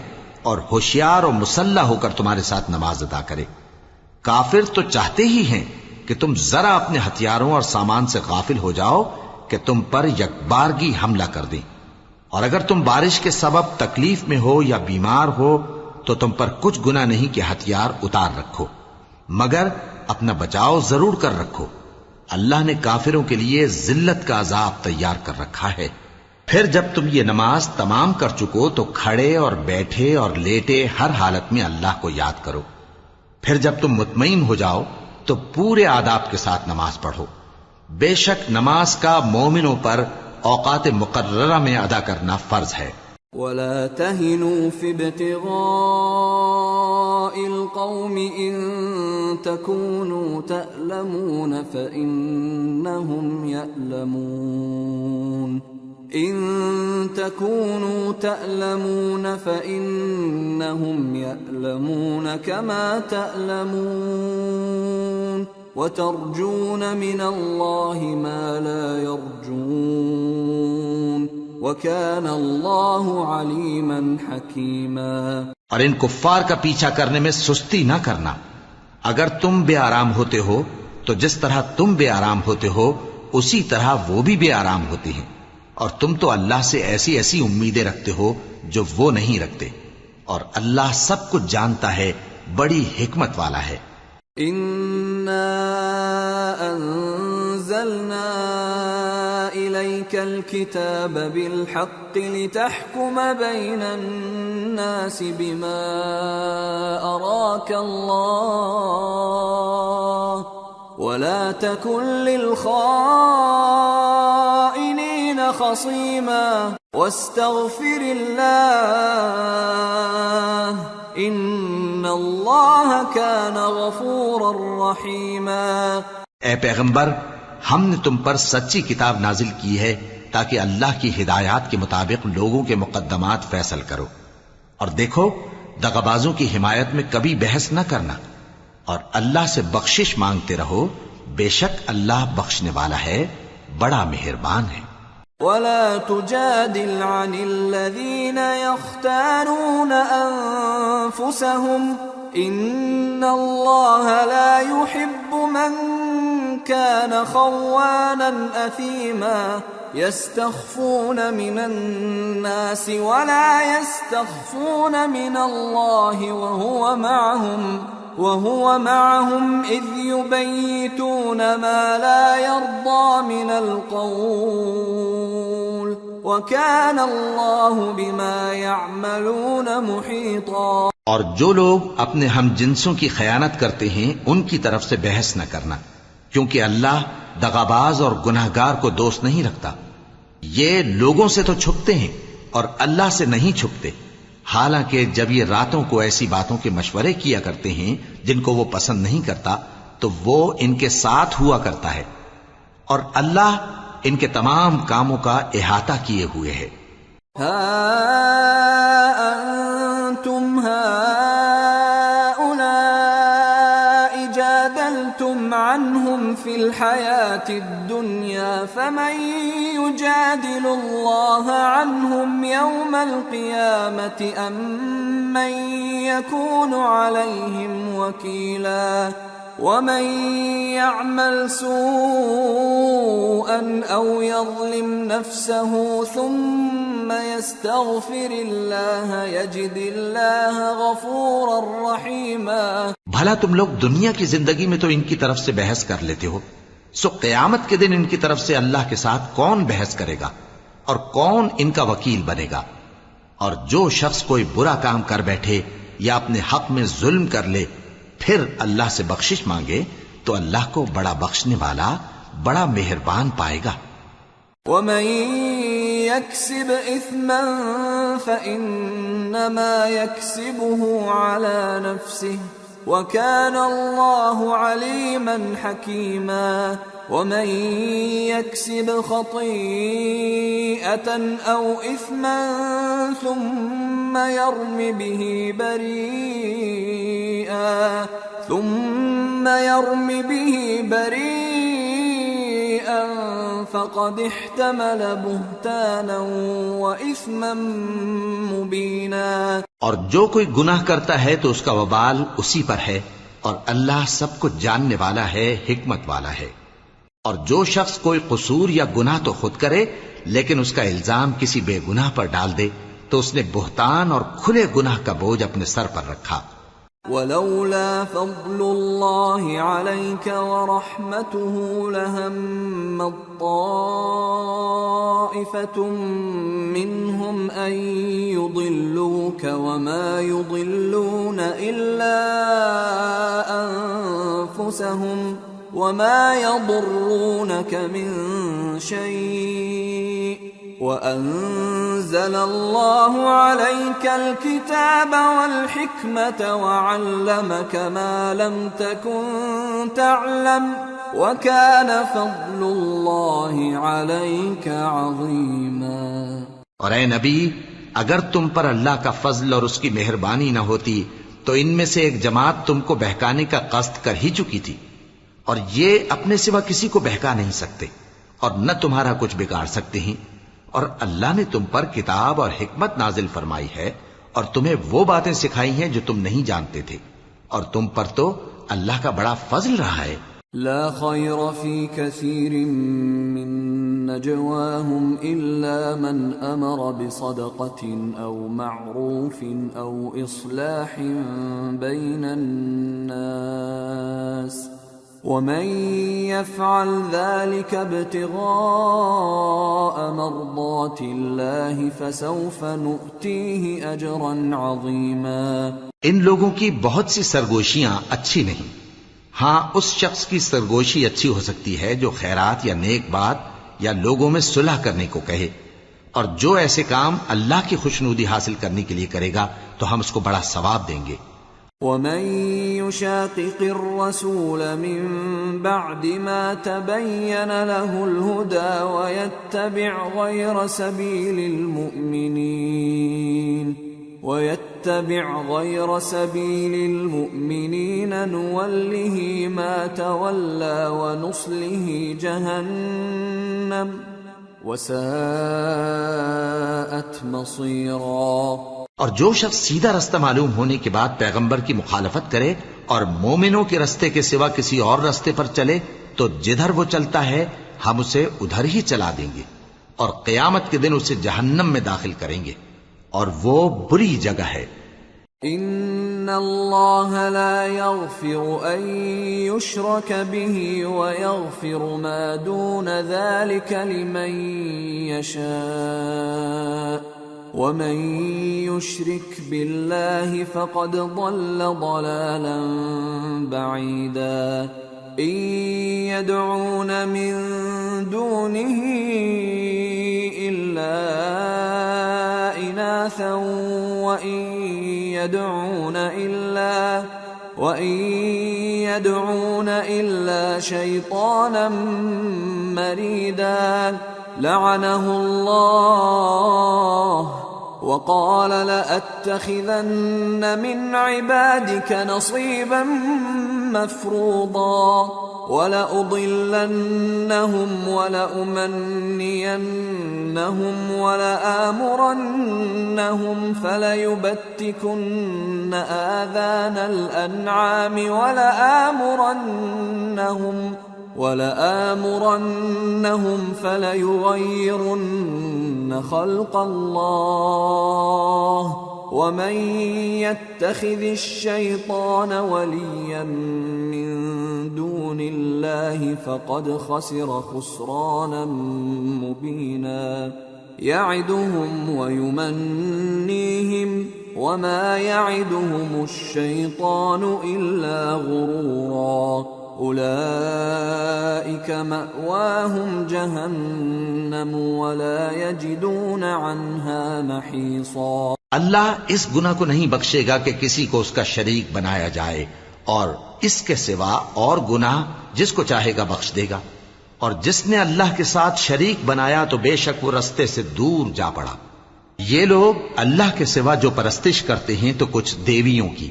اور ہوشیار اور مسلح ہو کر تمہارے ساتھ نماز ادا کرے۔ کافر تو چاہتے ہی ہیں کہ تم ذرا اپنے ہتھیاروں اور سامان سے غافل ہو جاؤ کہ تم پر یکبارگی حملہ کر دیں، اور اگر تم بارش کے سبب تکلیف میں ہو یا بیمار ہو تو تم پر کچھ گناہ نہیں کہ ہتھیار اتار رکھو، مگر اپنا بچاؤ ضرور کر رکھو۔ اللہ نے کافروں کے لیے ذلت کا عذاب تیار کر رکھا ہے۔ پھر جب تم یہ نماز تمام کر چکو تو کھڑے اور بیٹھے اور لیٹے ہر حالت میں اللہ کو یاد کرو۔ پھر جب تم مطمئن ہو جاؤ تو پورے آداب کے ساتھ نماز پڑھو۔ بے شک نماز کا مومنوں پر اوقات مقررہ میں ادا کرنا فرض ہے۔ ولا تهنوا في ابتغاء القوم إن تكونوا تألمون فإنهم يألمون إن تكونوا تألمون فإنهم يألمون كما تألمون وترجون من الله ما لا يرجون وكان الله عليما حكيما۔ اور ان کفار کا پیچھا کرنے میں سستی نہ کرنا۔ اگر تم بے آرام ہوتے ہو تو جس طرح تم بے آرام ہوتے ہو اسی طرح وہ بھی بے آرام ہوتے ہیں، اور تم تو اللہ سے ایسی ایسی امیدیں رکھتے ہو جو وہ نہیں رکھتے، اور اللہ سب کچھ جانتا ہے، بڑی حکمت والا ہے۔ إنا أنزلنا إليك الكتاب بالحق لتحكم بين الناس بما أراك الله ولا تكن للخائنين خصيما واستغفر الله ان اللہ کان غفورا رحیما۔ اے پیغمبر، ہم نے تم پر سچی کتاب نازل کی ہے تاکہ اللہ کی ہدایات کے مطابق لوگوں کے مقدمات فیصل کرو، اور دیکھو دغابازوں کی حمایت میں کبھی بحث نہ کرنا، اور اللہ سے بخشش مانگتے رہو، بے شک اللہ بخشنے والا ہے، بڑا مہربان ہے۔ ولا تجادل عن الذين يختانون أنفسهم إن الله لا يحب من كان خوانا أثيما يستخفون من الناس ولا يستخفون من الله وهو معهم إذ يبيتون ما لا يرضى من القول وكان الله بما يعملون محيطا۔ اور جو لوگ اپنے ہم جنسوں کی خیانت کرتے ہیں ان کی طرف سے بحث نہ کرنا، کیونکہ اللہ دغاباز اور گناہگار کو دوست نہیں رکھتا۔ یہ لوگوں سے تو چھپتے ہیں اور اللہ سے نہیں چھپتے، حالانکہ جب یہ راتوں کو ایسی باتوں کے مشورے کیا کرتے ہیں جن کو وہ پسند نہیں کرتا تو وہ ان کے ساتھ ہوا کرتا ہے، اور اللہ ان کے تمام کاموں کا احاطہ کیے ہوئے ہے۔ ہا انتم هؤلاء جادلتم عنهم في الحياة الدنيا فمن يجادل الله عنهم يوم القيامة أم من يكون عليهم وكيلا ومن يعمل سوءا أو يظلم نفسه ثم يستغفر الله يجد الله غفورا رحيما۔ بھلا تم لوگ دنیا کی زندگی میں تو ان کی طرف سے بحث کر لیتے ہو، سو قیامت کے دن ان کی طرف سے اللہ کے ساتھ کون بحث کرے گا اور کون ان کا وکیل بنے گا؟ اور جو شخص کوئی برا کام کر بیٹھے یا اپنے حق میں ظلم کر لے پھر اللہ سے بخشش مانگے تو اللہ کو بڑا بخشنے والا بڑا مہربان پائے گا۔ ومن يكسب إثما فإنما يكسبه على نفسه وكان الله عليما حكيما ومن يكسب خطيئة أو إثما ثم يرم به بريئا فقد احتمل بهتانا وإثما مبينا۔ اور جو کوئی گناہ کرتا ہے تو اس کا وبال اسی پر ہے، اور اللہ سب کچھ جاننے والا ہے، حکمت والا ہے۔ اور جو شخص کوئی قصور یا گناہ تو خود کرے لیکن اس کا الزام کسی بے گناہ پر ڈال دے تو اس نے بہتان اور کھلے گناہ کا بوجھ اپنے سر پر رکھا۔ ولولا فضل الله عليك ورحمته لهم طائفة منهم أن يضلوك وما يضلون إلا أنفسهم وما يضرونك من شيء وأنزل الله عليك الكتاب والحكمة وعلمك ما لم تكن تعلم وكان فضل الله عليك عظيما۔ اور اے نبی، اگر تم پر اللہ کا فضل اور اس کی مہربانی نہ ہوتی تو ان میں سے ایک جماعت تم کو بہکانے کا قصد کر ہی چکی تھی، اور یہ اپنے سوا کسی کو بہکا نہیں سکتے اور نہ تمہارا کچھ بگاڑ سکتے ہیں۔ اور اللہ نے تم پر کتاب اور حکمت نازل فرمائی ہے اور تمہیں وہ باتیں سکھائی ہیں جو تم نہیں جانتے تھے، اور تم پر تو اللہ کا بڑا فضل رہا ہے۔ لا خير في كثير من نجواهم إلا من أمر بصدقة أو معروف أو إصلاح بين الناس ومن يفعل ذلك ابتغاء مرضات الله فسوف نؤتيه أجرا عظيما۔ ان لوگوں کی بہت سی سرگوشیاں اچھی نہیں، ہاں اس شخص کی سرگوشی اچھی ہو سکتی ہے جو خیرات یا نیک بات یا لوگوں میں صلح کرنے کو کہے، اور جو ایسے کام اللہ کی خوشنودی حاصل کرنے کے لیے کرے گا تو ہم اس کو بڑا ثواب دیں گے۔ ومن يشاقق الرسول من بعد ما تبين له الهدى ويتبع غير سبيل المؤمنين نوله ما تولى ونصله جهنم وساءت مصيرا۔ اور جو شخص سیدھا رستہ معلوم ہونے کے بعد پیغمبر کی مخالفت کرے اور مومنوں کے رستے کے سوا کسی اور رستے پر چلے تو جدھر وہ چلتا ہے ہم اسے ادھر ہی چلا دیں گے، اور قیامت کے دن اسے جہنم میں داخل کریں گے، اور وہ بری جگہ ہے۔ ان اللہ لا يغفر ان يشرك به ويغفر ما دون ذلك لمن يشاء ومن يشرك بالله فقد ضل ضلالا بعيدا۔ ان يدعون من دونه الا اناثا وان يدعون الا شيطانا مريدا لعنه الله وقال لأتخذن من عبادك نصيبا مفروضا ولأضلنهم ولأمنينهم ولآمرنهم فليبتكن آذان الأنعام ولآمرنهم فليغيرن خلق الله ومن يتخذ الشيطان وليا من دون الله فقد خسر خسرانا مبينا يعدهم ويمنيهم وما يعدهم الشيطان إلا غرورا أولئك مأواهم جهنم ولا يجدون عنها محيصا۔ اللہ اس گناہ کو نہیں بخشے گا کہ کسی کو اس کا شریک بنایا جائے، اور اس کے سوا اور گناہ جس کو چاہے گا بخش دے گا، اور جس نے اللہ کے ساتھ شریک بنایا تو بے شک وہ رستے سے دور جا پڑا۔ یہ لوگ اللہ کے سوا جو پرستش کرتے ہیں تو کچھ دیویوں کی،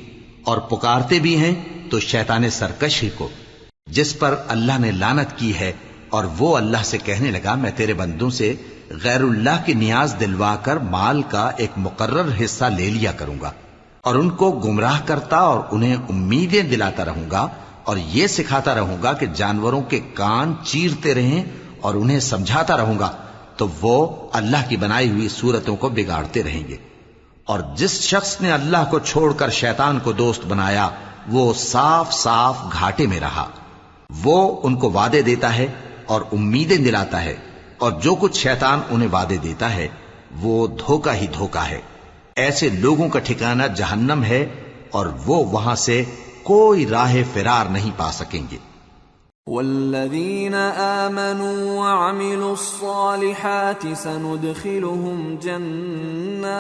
اور پکارتے بھی ہیں تو شیطان سرکش ہی کو، جس پر اللہ نے لعنت کی ہے، اور وہ اللہ سے کہنے لگا میں تیرے بندوں سے غیر اللہ کی نیاز دلوا کر مال کا ایک مقرر حصہ لے لیا کروں گا، اور ان کو گمراہ کرتا اور انہیں امیدیں دلاتا رہوں گا، اور یہ سکھاتا رہوں گا کہ جانوروں کے کان چیرتے رہیں، اور انہیں سمجھاتا رہوں گا، تو وہ اللہ کی بنائی ہوئی صورتوں کو بگاڑتے رہیں گے۔ اور جس شخص نے اللہ کو چھوڑ کر شیطان کو دوست بنایا وہ صاف صاف گھاٹے میں رہا۔ وہ ان کو وعدے دیتا ہے اور امیدیں دلاتا ہے، اور جو کچھ شیطان انہیں وعدے دیتا ہے وہ دھوکہ ہی دھوکہ ہے۔ ایسے لوگوں کا ٹھکانہ جہنم ہے، اور وہ وہاں سے کوئی راہ فرار نہیں پا سکیں گے۔ والذین آمنوا وعملوا الصالحات سندخلهم جنات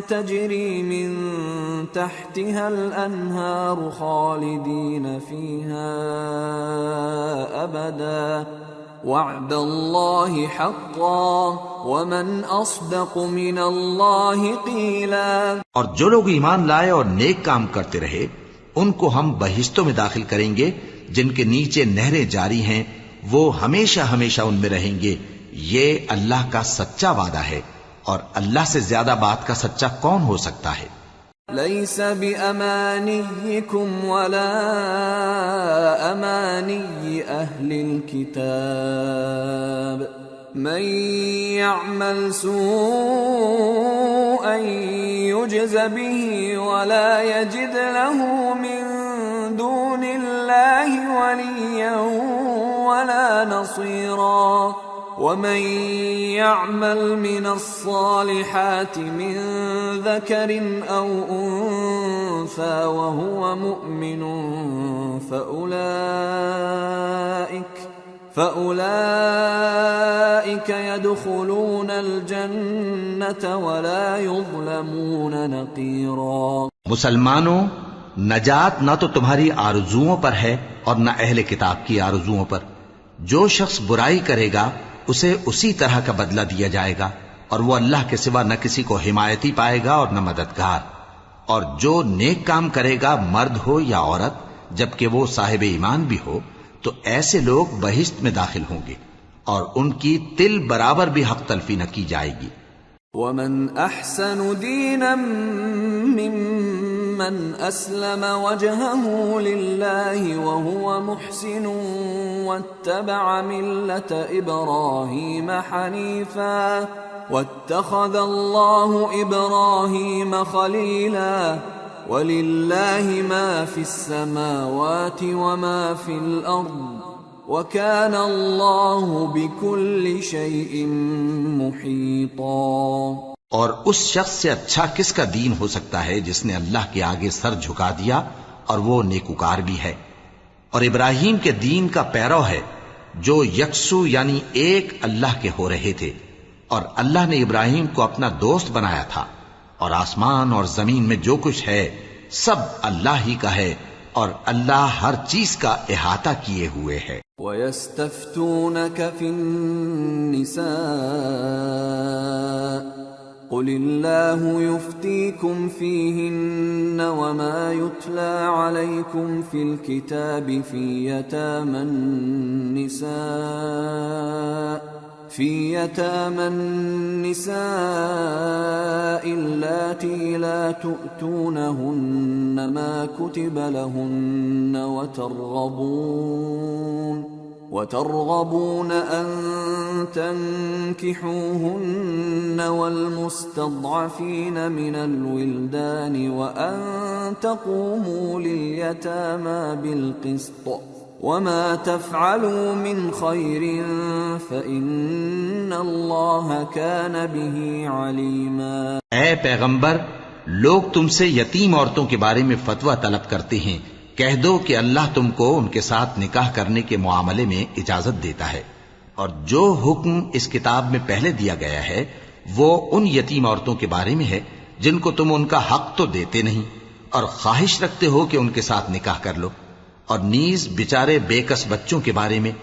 تجری من تحتها الانہار خالدین فیہا ابدا وعد اللہ حقا ومن اصدق من اللہ قیلا۔ اور جو لوگ ایمان لائے اور نیک کام کرتے رہے ان کو ہم بہشتوں میں داخل کریں گے جن کے نیچے نہریں جاری ہیں، وہ ہمیشہ ہمیشہ ان میں رہیں گے۔ یہ اللہ کا سچا وعدہ ہے، اور اللہ سے زیادہ بات کا سچا کون ہو سکتا ہے؟ لیس بأمانیکم ولا امانی اہل الكتاب من يعمل سوءا يجز به ولا يجد له من دون الله وليا ولا نصيرا ومن يعمل من الصالحات من ذكر أو أنثى وهو مؤمن فأولئك يدخلون الجنة ولا يظلمون نقيرا۔ مسلمانوں، نجات نہ تو تمہاری آرزوؤں پر ہے اور نہ اہل کتاب کی آرزوؤں پر۔ جو شخص برائی کرے گا اسے اسی طرح کا بدلہ دیا جائے گا، اور وہ اللہ کے سوا نہ کسی کو حمایتی پائے گا اور نہ مددگار۔ اور جو نیک کام کرے گا مرد ہو یا عورت جبکہ وہ صاحب ایمان بھی ہو تو ایسے لوگ بہشت میں داخل ہوں گے، اور ان کی تل برابر بھی حق تلفی نہ کی جائے گی۔ ومن احسن دینا ممن اسلم وجهه لله وهو محسن واتبع ملة ابراهيم حنيفا واتخذ الله ابراهيم خليلا ولله ما في السماوات وما في الارض وَكَانَ اللَّهُ بِكُلِّ شَيْءٍ مُحِيطًا۔ اور اس شخص سے اچھا کس کا دین ہو سکتا ہے جس نے اللہ کے آگے سر جھکا دیا اور وہ نیکوکار بھی ہے، اور ابراہیم کے دین کا پیرو ہے جو یکسو یعنی ایک اللہ کے ہو رہے تھے، اور اللہ نے ابراہیم کو اپنا دوست بنایا تھا، اور آسمان اور زمین میں جو کچھ ہے سب اللہ ہی کا ہے، اور اللہ ہر چیز کا احاطہ کیے ہوئے ہے۔ وَيَسْتَفْتُونَكَ فِي النِّسَاءِ قُلِ اللَّهُ يُفْتِيكُمْ فِيهِنَّ وَمَا يُتْلَى عَلَيْكُمْ فِي الْكِتَابِ فِي يَتَامَى النِّسَاءِ اللَّاتِي لَا تُؤْتُونَهُنَّ مَا كُتِبَ لَهُنَّ وترغبون أن تنكحوهن والمستضعفين من الولدان وأن تقوموا لليتامى بالقسط وما تفعلوا من خير فإن الله كان به عليما. اے پیغمبر، لوگ تم سے یتیم عورتوں کے بارے میں فتویٰ طلب کرتے ہیں. کہہ دو کہ اللہ تم کو ان کے ساتھ نکاح کرنے کے معاملے میں اجازت دیتا ہے، اور جو حکم اس کتاب میں پہلے دیا گیا ہے وہ ان یتیم عورتوں کے بارے میں ہے جن کو تم ان کا حق تو دیتے نہیں اور خواہش رکھتے ہو کہ ان کے ساتھ نکاح کر لو، اور نیز بیچارے بے کس بچوں کے بارے میں،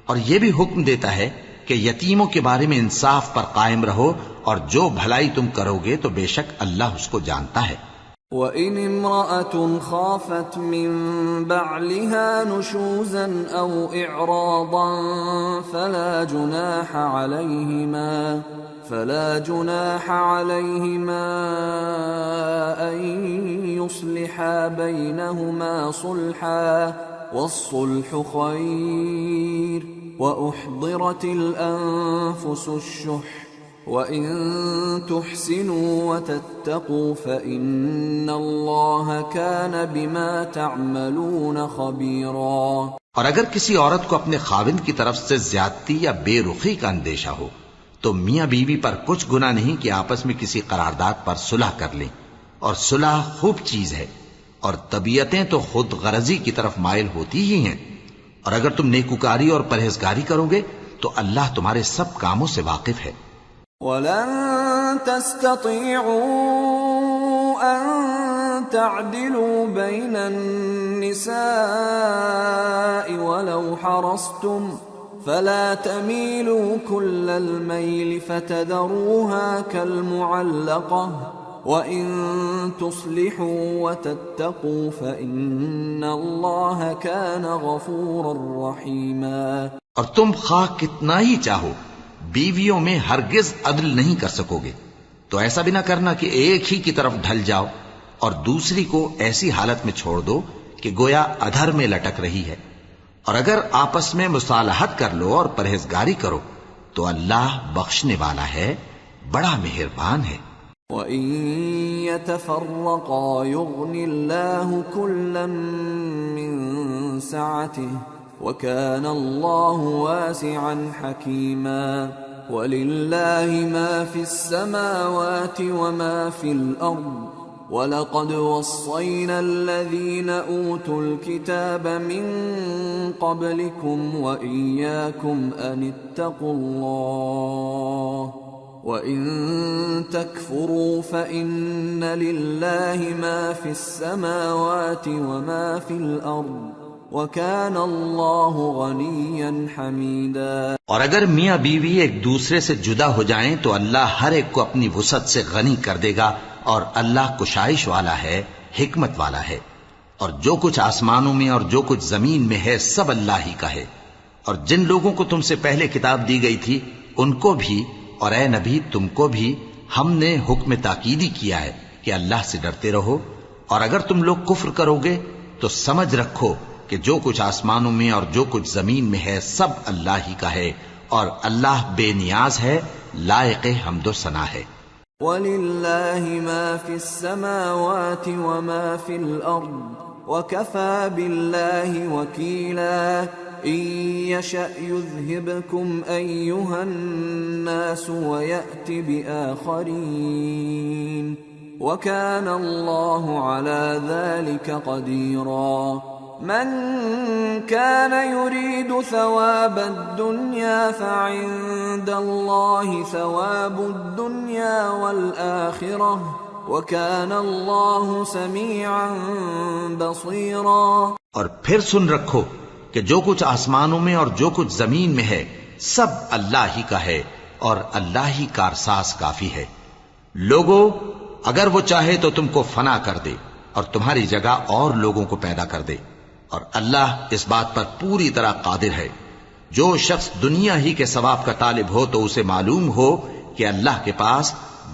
اور یہ بھی حکم دیتا ہے کہ یتیموں کے بارے میں انصاف پر قائم رہو، اور جو بھلائی تم کرو گے تو بے شک اللہ اس کو جانتا ہے. وَإِنِ امْرَأَةٌ خَافَتْ مِنْ بَعْلِهَا نُشُوزًا أَوْ إِعْرَاضًا فَلَا جُنَاحَ عَلَيْهِمَا أَنْ يُصْلِحَا بَيْنَهُمَا صُلْحًا وَالصُّلْحُ خَيْرٌ وَأُحْضِرَتِ الْأَنفُسُ الشُّحَّ وَإِن تُحْسِنُوا وَتَتَّقُوا فَإِنَّ اللَّهَ كَانَ بِمَا تَعْمَلُونَ خَبِيرًا. اور اگر کسی عورت کو اپنے خاوند کی طرف سے زیادتی یا بے رخی کا اندیشہ ہو تو میاں بیوی پر کچھ گناہ نہیں کہ آپس میں کسی قرارداد پر صلح کر لیں، اور صلح خوب چیز ہے، اور طبیعتیں تو خود غرضی کی طرف مائل ہوتی ہی ہیں. اور اگر تم نیکوکاری اور پرہیزگاری کرو گے تو اللہ تمہارے سب کاموں سے واقف ہے. وَلَن تَسْتَطِيعُوا أَن تَعْدِلُوا بَيْنَ النِّسَاءِ وَلَوْ حَرَصْتُمْ فَلَا تَمِيلُوا كُلَّ الْمَيْلِ فَتَذَرُوهَا كَالْمُعَلَّقَةِ وَإِن تُصْلِحُوا وَتَتَّقُوا فَإِنَّ اللَّهَ كَانَ غَفُورًا رَّحِيمًا. اور تم خواہ کتنا ہی چاہو بیویوں میں ہرگز عدل نہیں کر سکو گے، تو ایسا بھی نہ کرنا کہ ایک ہی کی طرف ڈھل جاؤ اور دوسری کو ایسی حالت میں چھوڑ دو کہ گویا ادھر میں لٹک رہی ہے. اور اگر آپس میں مصالحت کر لو اور پرہیزگاری کرو تو اللہ بخشنے والا ہے، بڑا مہربان ہے. وَإِن يَتَفَرَّقَا يُغْنِ اللَّهُ كُلًّا مِّن سَعَتِهِ وَكَانَ اللَّهُ وَاسِعًا حَكِيمًا. وَلِلَّهِ مَا فِي السَّمَاوَاتِ وَمَا فِي الْأَرْضِ وَلَقَدْ وَصَّيْنَا الَّذِينَ أُوتُوا الْكِتَابَ مِن قَبْلِكُمْ وَإِيَّاكُمْ أَنِ اتَّقُوا اللَّهَ وَإِن تَكْفُرُوا فَإِنَّ لِلَّهِ مَا فِي السَّمَاوَاتِ وَمَا فِي الْأَرْضِ وَكَانَ اللَّهُ غَنِيًّا حَمِيدًا. اور اگر میاں بیوی ایک دوسرے سے جدا ہو جائیں تو اللہ ہر ایک کو اپنی وسعت سے غنی کر دے گا، اور اللہ کشائش والا ہے، حکمت والا ہے. اور جو کچھ آسمانوں میں اور جو کچھ زمین میں ہے سب اللہ ہی کا ہے. اور جن لوگوں کو تم سے پہلے کتاب دی گئی تھی ان کو بھی، اور اے نبی تم کو بھی ہم نے حکم تاکیدی کیا ہے کہ اللہ سے ڈرتے رہو. اور اگر تم لوگ کفر کرو گے تو سمجھ رکھو کہ جو کچھ آسمانوں میں اور جو کچھ زمین میں ہے سب اللہ ہی کا ہے، اور اللہ بے نیاز ہے، لائق حمد و ثنا ہے. وَلِلَّهِ مَا فِي السَّمَاوَاتِ وَمَا فِي الْأَرْضِ وَكَفَى بِاللَّهِ وَكِيلًا. إِن يَشَأْ يُذْهِبْكُمْ أَيُّهَا النَّاسُ وَيَأْتِ بِآخَرِينَ وَكَانَ اللَّهُ عَلَى ذَلِكَ قَدِيرًا. من كان يريد ثواب الدنيا فعند الله ثواب الدنيا والآخرة وكان الله سميعا بصيرا. اور پھر سن رکھو کہ جو کچھ آسمانوں میں اور جو کچھ زمین میں ہے سب اللہ ہی کا ہے، اور اللہ ہی کارساز کافی ہے. لوگو اگر وہ چاہے تو تم کو فنا کر دے اور تمہاری جگہ اور لوگوں کو پیدا کر دے، اور اللہ اس بات پر پوری طرح قادر ہے. جو شخص دنیا ہی کے ثواب کا طالب ہو تو اسے معلوم ہو کہ اللہ کے پاس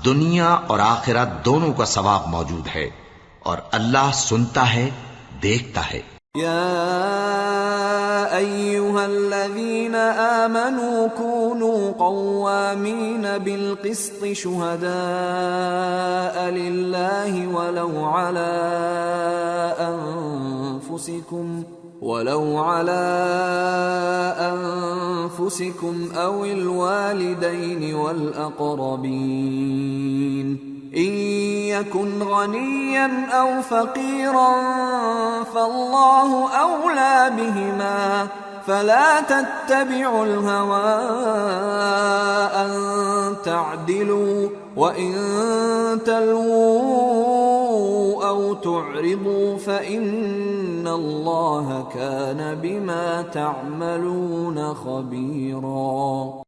دنیا اور آخرت دونوں کا ثواب موجود ہے، اور اللہ سنتا ہے، دیکھتا ہے. یا أيها الذين آمنوا كونوا قوامين بالقسط شهداء لله ولو على أنفسكم أو الوالدين والأقربين إن يكن غنيا أو فقيرا فالله أولى بهما فلا تتبعوا الهوى أن تعدلوا وإن تلووا أو تعرضوا فإن الله كان بما تعملون خبيرا۔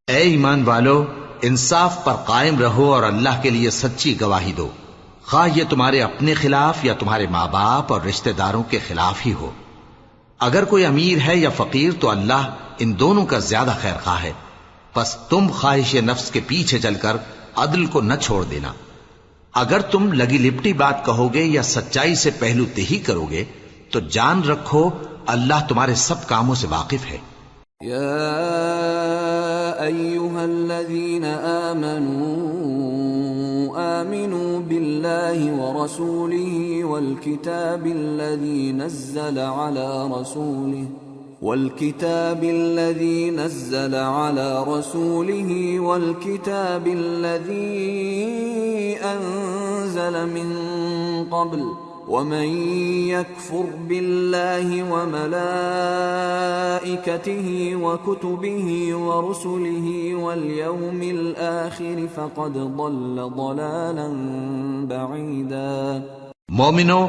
اے ایمان والو، انصاف پر قائم رہو اور اللہ کے لیے سچی گواہی دو، خواہ یہ تمہارے اپنے خلاف یا تمہارے ماں باپ اور رشتہ داروں کے خلاف ہی ہو۔ اگر کوئی امیر ہے یا فقیر تو اللہ ان دونوں کا زیادہ خیر خواہ ہے، پس تم خواہش نفس کے پیچھے چل کر عدل کو نہ چھوڑ دینا۔ اگر تم لگی لپٹی بات کہو گے یا سچائی سے پہلو تہی کرو گے تو جان رکھو اللہ تمہارے سب کاموں سے واقف ہے۔ یا ایھا الذین آمنوا باللہ ورسولہ والکتاب الذی نزل على رسوله والكتاب الذي أنزل من قبل ومن يكفر بالله وملائكته وكتبه ورسله واليوم الآخر فقد ضل ضلالا بعيدا۔ مومنو،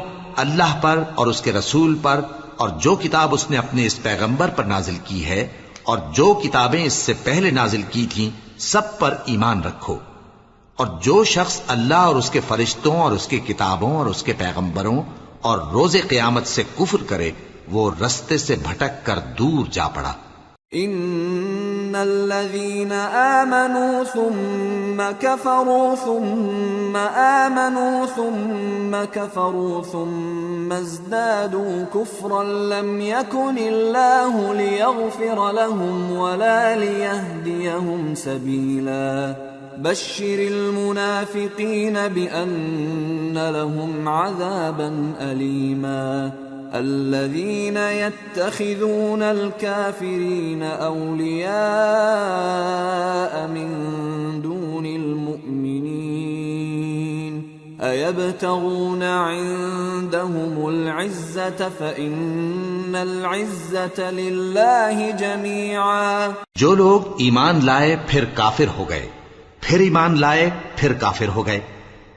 اللہ پر اور اس کے رسول پر اور جو کتاب اس نے اپنے اس پیغمبر پر نازل کی ہے اور جو کتابیں اس سے پہلے نازل کی تھیں سب پر ایمان رکھو، اور جو شخص اللہ اور اس کے فرشتوں اور اس کی کتابوں اور اس کے پیغمبروں اور روز قیامت سے کفر کرے وہ رستے سے بھٹک کر دور جا پڑا۔ ان الذين آمنوا ثم كفروا ثم آمنوا ثم كفروا ثم ازدادوا كفرا لم يكن الله ليغفر لهم ولا ليهديهم سبيلا بشر المنافقين بأن لهم عذابا أليما الذين يتخذون الكافرين أولياء من دون المؤمنين أيبتغون عندهم العزة فإن العزة لله جميعا۔ جو لوگ ایمان لائے پھر کافر ہو گئے، پھر ایمان لائے پھر کافر ہو گئے،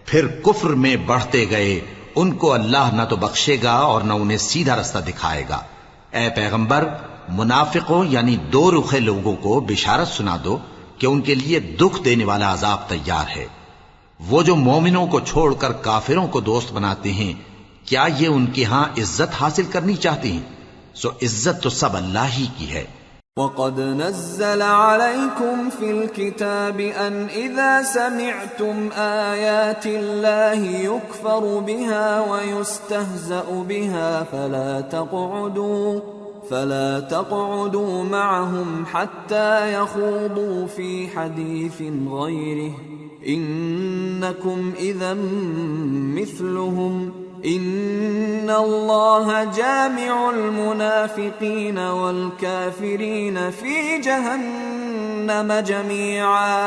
پھر کفر میں بڑھتے گئے، ان کو اللہ نہ تو بخشے گا اور نہ انہیں سیدھا رستہ دکھائے گا۔ اے پیغمبر، منافقوں یعنی دو رخے لوگوں کو بشارت سنا دو کہ ان کے لیے دکھ دینے والا عذاب تیار ہے۔ وہ جو مومنوں کو چھوڑ کر کافروں کو دوست بناتے ہیں، کیا یہ ان کے ہاں عزت حاصل کرنی چاہتے ہیں؟ سو عزت تو سب اللہ ہی کی ہے۔ وَقَدْ نَزَّلَ عَلَيْكُمْ فِي الْكِتَابِ أَنْ إِذَا سَمِعْتُمْ آيَاتِ اللَّهِ يُكْفَرُ بِهَا وَيُسْتَهْزَأُ بِهَا فَلَا تَقْعُدُوا مَعَهُمْ حَتَّى يَخُوضُوا فِي حَدِيثٍ غَيْرِهِ إِنَّكُمْ إِذًا مِثْلُهُمْ ان اللہ جامع المنافقین والکافرین فی جہنم جميعا۔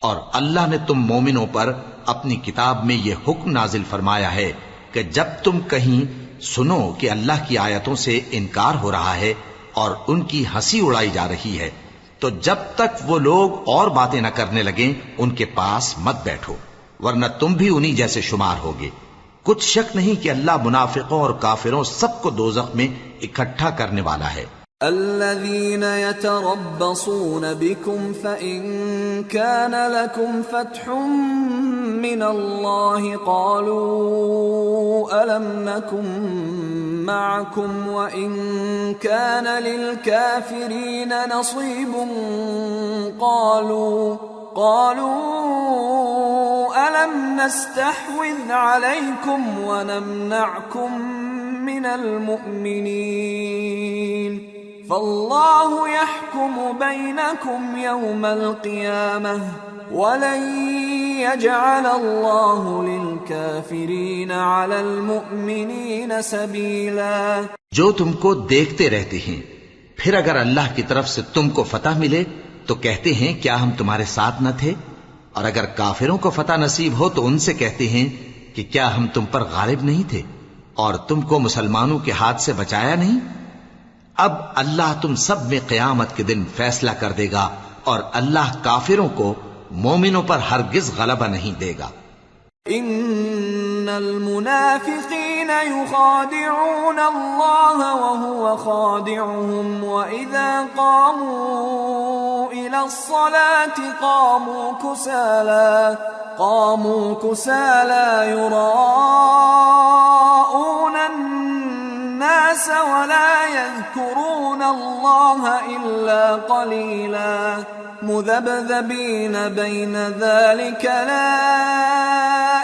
اور اللہ نے تم مومنوں پر اپنی کتاب میں یہ حکم نازل فرمایا ہے کہ جب تم کہیں سنو کہ اللہ کی آیتوں سے انکار ہو رہا ہے اور ان کی ہنسی اڑائی جا رہی ہے تو جب تک وہ لوگ اور باتیں نہ کرنے لگیں ان کے پاس مت بیٹھو، ورنہ تم بھی انہی جیسے شمار ہوگے۔ کچھ شک نہیں کہ اللہ منافقوں اور کافروں سب کو دوزخ میں اکٹھا کرنے والا ہے۔ الذين يتربصون بكم فإن كان لكم فتح من الله قالوا ألم نكن معكم وإن كان للكافرين نصيب قالوا ألم نستحوذ عليكم ونمنعكم من المؤمنين فالله يحكم بينكم يوم القيامة ولن يجعل الله للكافرين على المؤمنين سبيلا. جو تم کو دیکھتے رہتے ہیں، پھر اگر اللہ کی طرف سے تم کو فتح ملے تو کہتے ہیں کیا ہم تمہارے ساتھ نہ تھے، اور اگر کافروں کو فتح نصیب ہو تو ان سے کہتے ہیں کہ کیا ہم تم پر غالب نہیں تھے اور تم کو مسلمانوں کے ہاتھ سے بچایا نہیں. اب اللہ تم سب میں قیامت کے دن فیصلہ کر دے گا، اور اللہ کافروں کو مومنوں پر ہرگز غلبہ نہیں دے گا. ان المنافقین یخادعون اللہ وهو خادعهم واذا قاموا الى الصلاة قاموا كسالى يراءون الناس ولا يذكرون الله إلا قليلا مذبذبين بين ذلك لا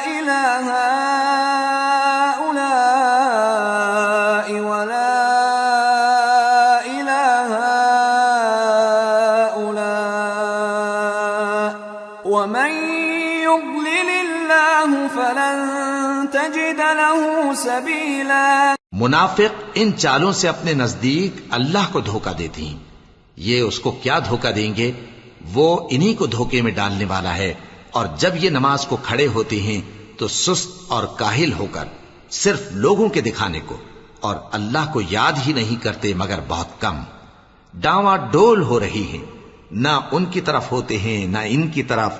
إله هؤلاء ولا إله هؤلاء ومن يضلل الله فلن تجد له سبيلا. منافق ان چالوں سے اپنے نزدیک اللہ کو دھوکہ دیتے ہیں. یہ اس کو کیا دھوکہ دیں گے؟ وہ انہی کو دھوکے میں ڈالنے والا ہے. اور جب یہ نماز کو کھڑے ہوتے ہیں تو سست اور کاہل ہو کر صرف لوگوں کے دکھانے کو، اور اللہ کو یاد ہی نہیں کرتے مگر بہت کم. ڈاواں ڈول ہو رہی ہیں، نہ ان کی طرف ہوتے ہیں نہ ان کی طرف،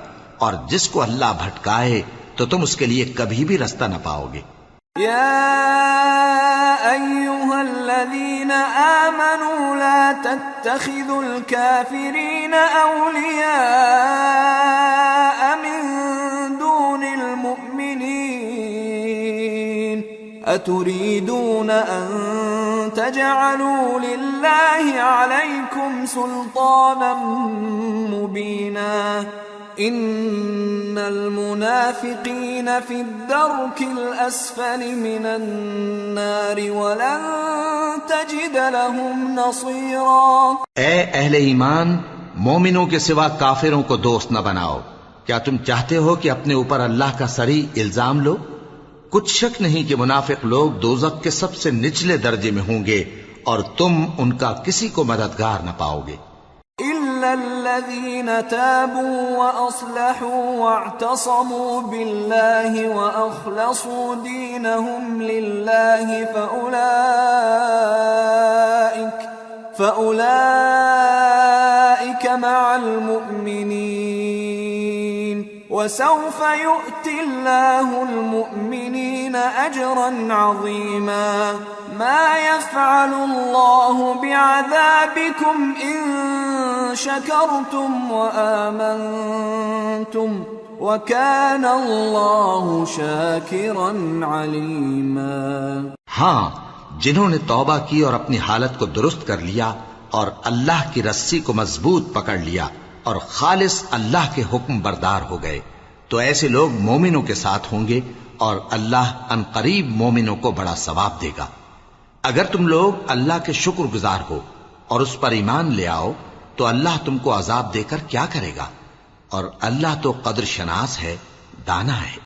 اور جس کو اللہ بھٹکائے تو تم اس کے لیے کبھی بھی رستہ نہ پاؤ گے. يا أيها الذين آمنوا لا تتخذوا الكافرين أولياء من دون المؤمنين أتريدون أن تجعلوا لله عليكم سلطانا مبينا ان المنافقین فی الدرک الاسفل من النار ولن تجد لهم نصیرا. اے اہل ایمان، مومنوں کے سوا کافروں کو دوست نہ بناؤ. کیا تم چاہتے ہو کہ اپنے اوپر اللہ کا صریح الزام لو؟ کچھ شک نہیں کہ منافق لوگ دوزخ کے سب سے نچلے درجے میں ہوں گے، اور تم ان کا کسی کو مددگار نہ پاؤ گے. إلا الذين تابوا وأصلحوا واعتصموا بالله وأخلصوا دينهم لله فأولئك مع المؤمنين وسوف يؤتي الله المؤمنين أجرا عظيما. ما يفعل الله بعذابكم إن شكرتم وآمنتم وكان الله شاكرا عليما. ہاں، جنہوں نے توبہ کی اور اپنی حالت کو درست کر لیا اور اللہ کی رسی کو مضبوط پکڑ لیا اور خالص اللہ کے حکم بردار ہو گئے، تو ایسے لوگ مومنوں کے ساتھ ہوں گے، اور اللہ ان قریب مومنوں کو بڑا ثواب دے گا. اگر تم لوگ اللہ کے شکر گزار ہو اور اس پر ایمان لے آؤ تو اللہ تم کو عذاب دے کر کیا کرے گا، اور اللہ تو قدر شناس ہے، دانا ہے.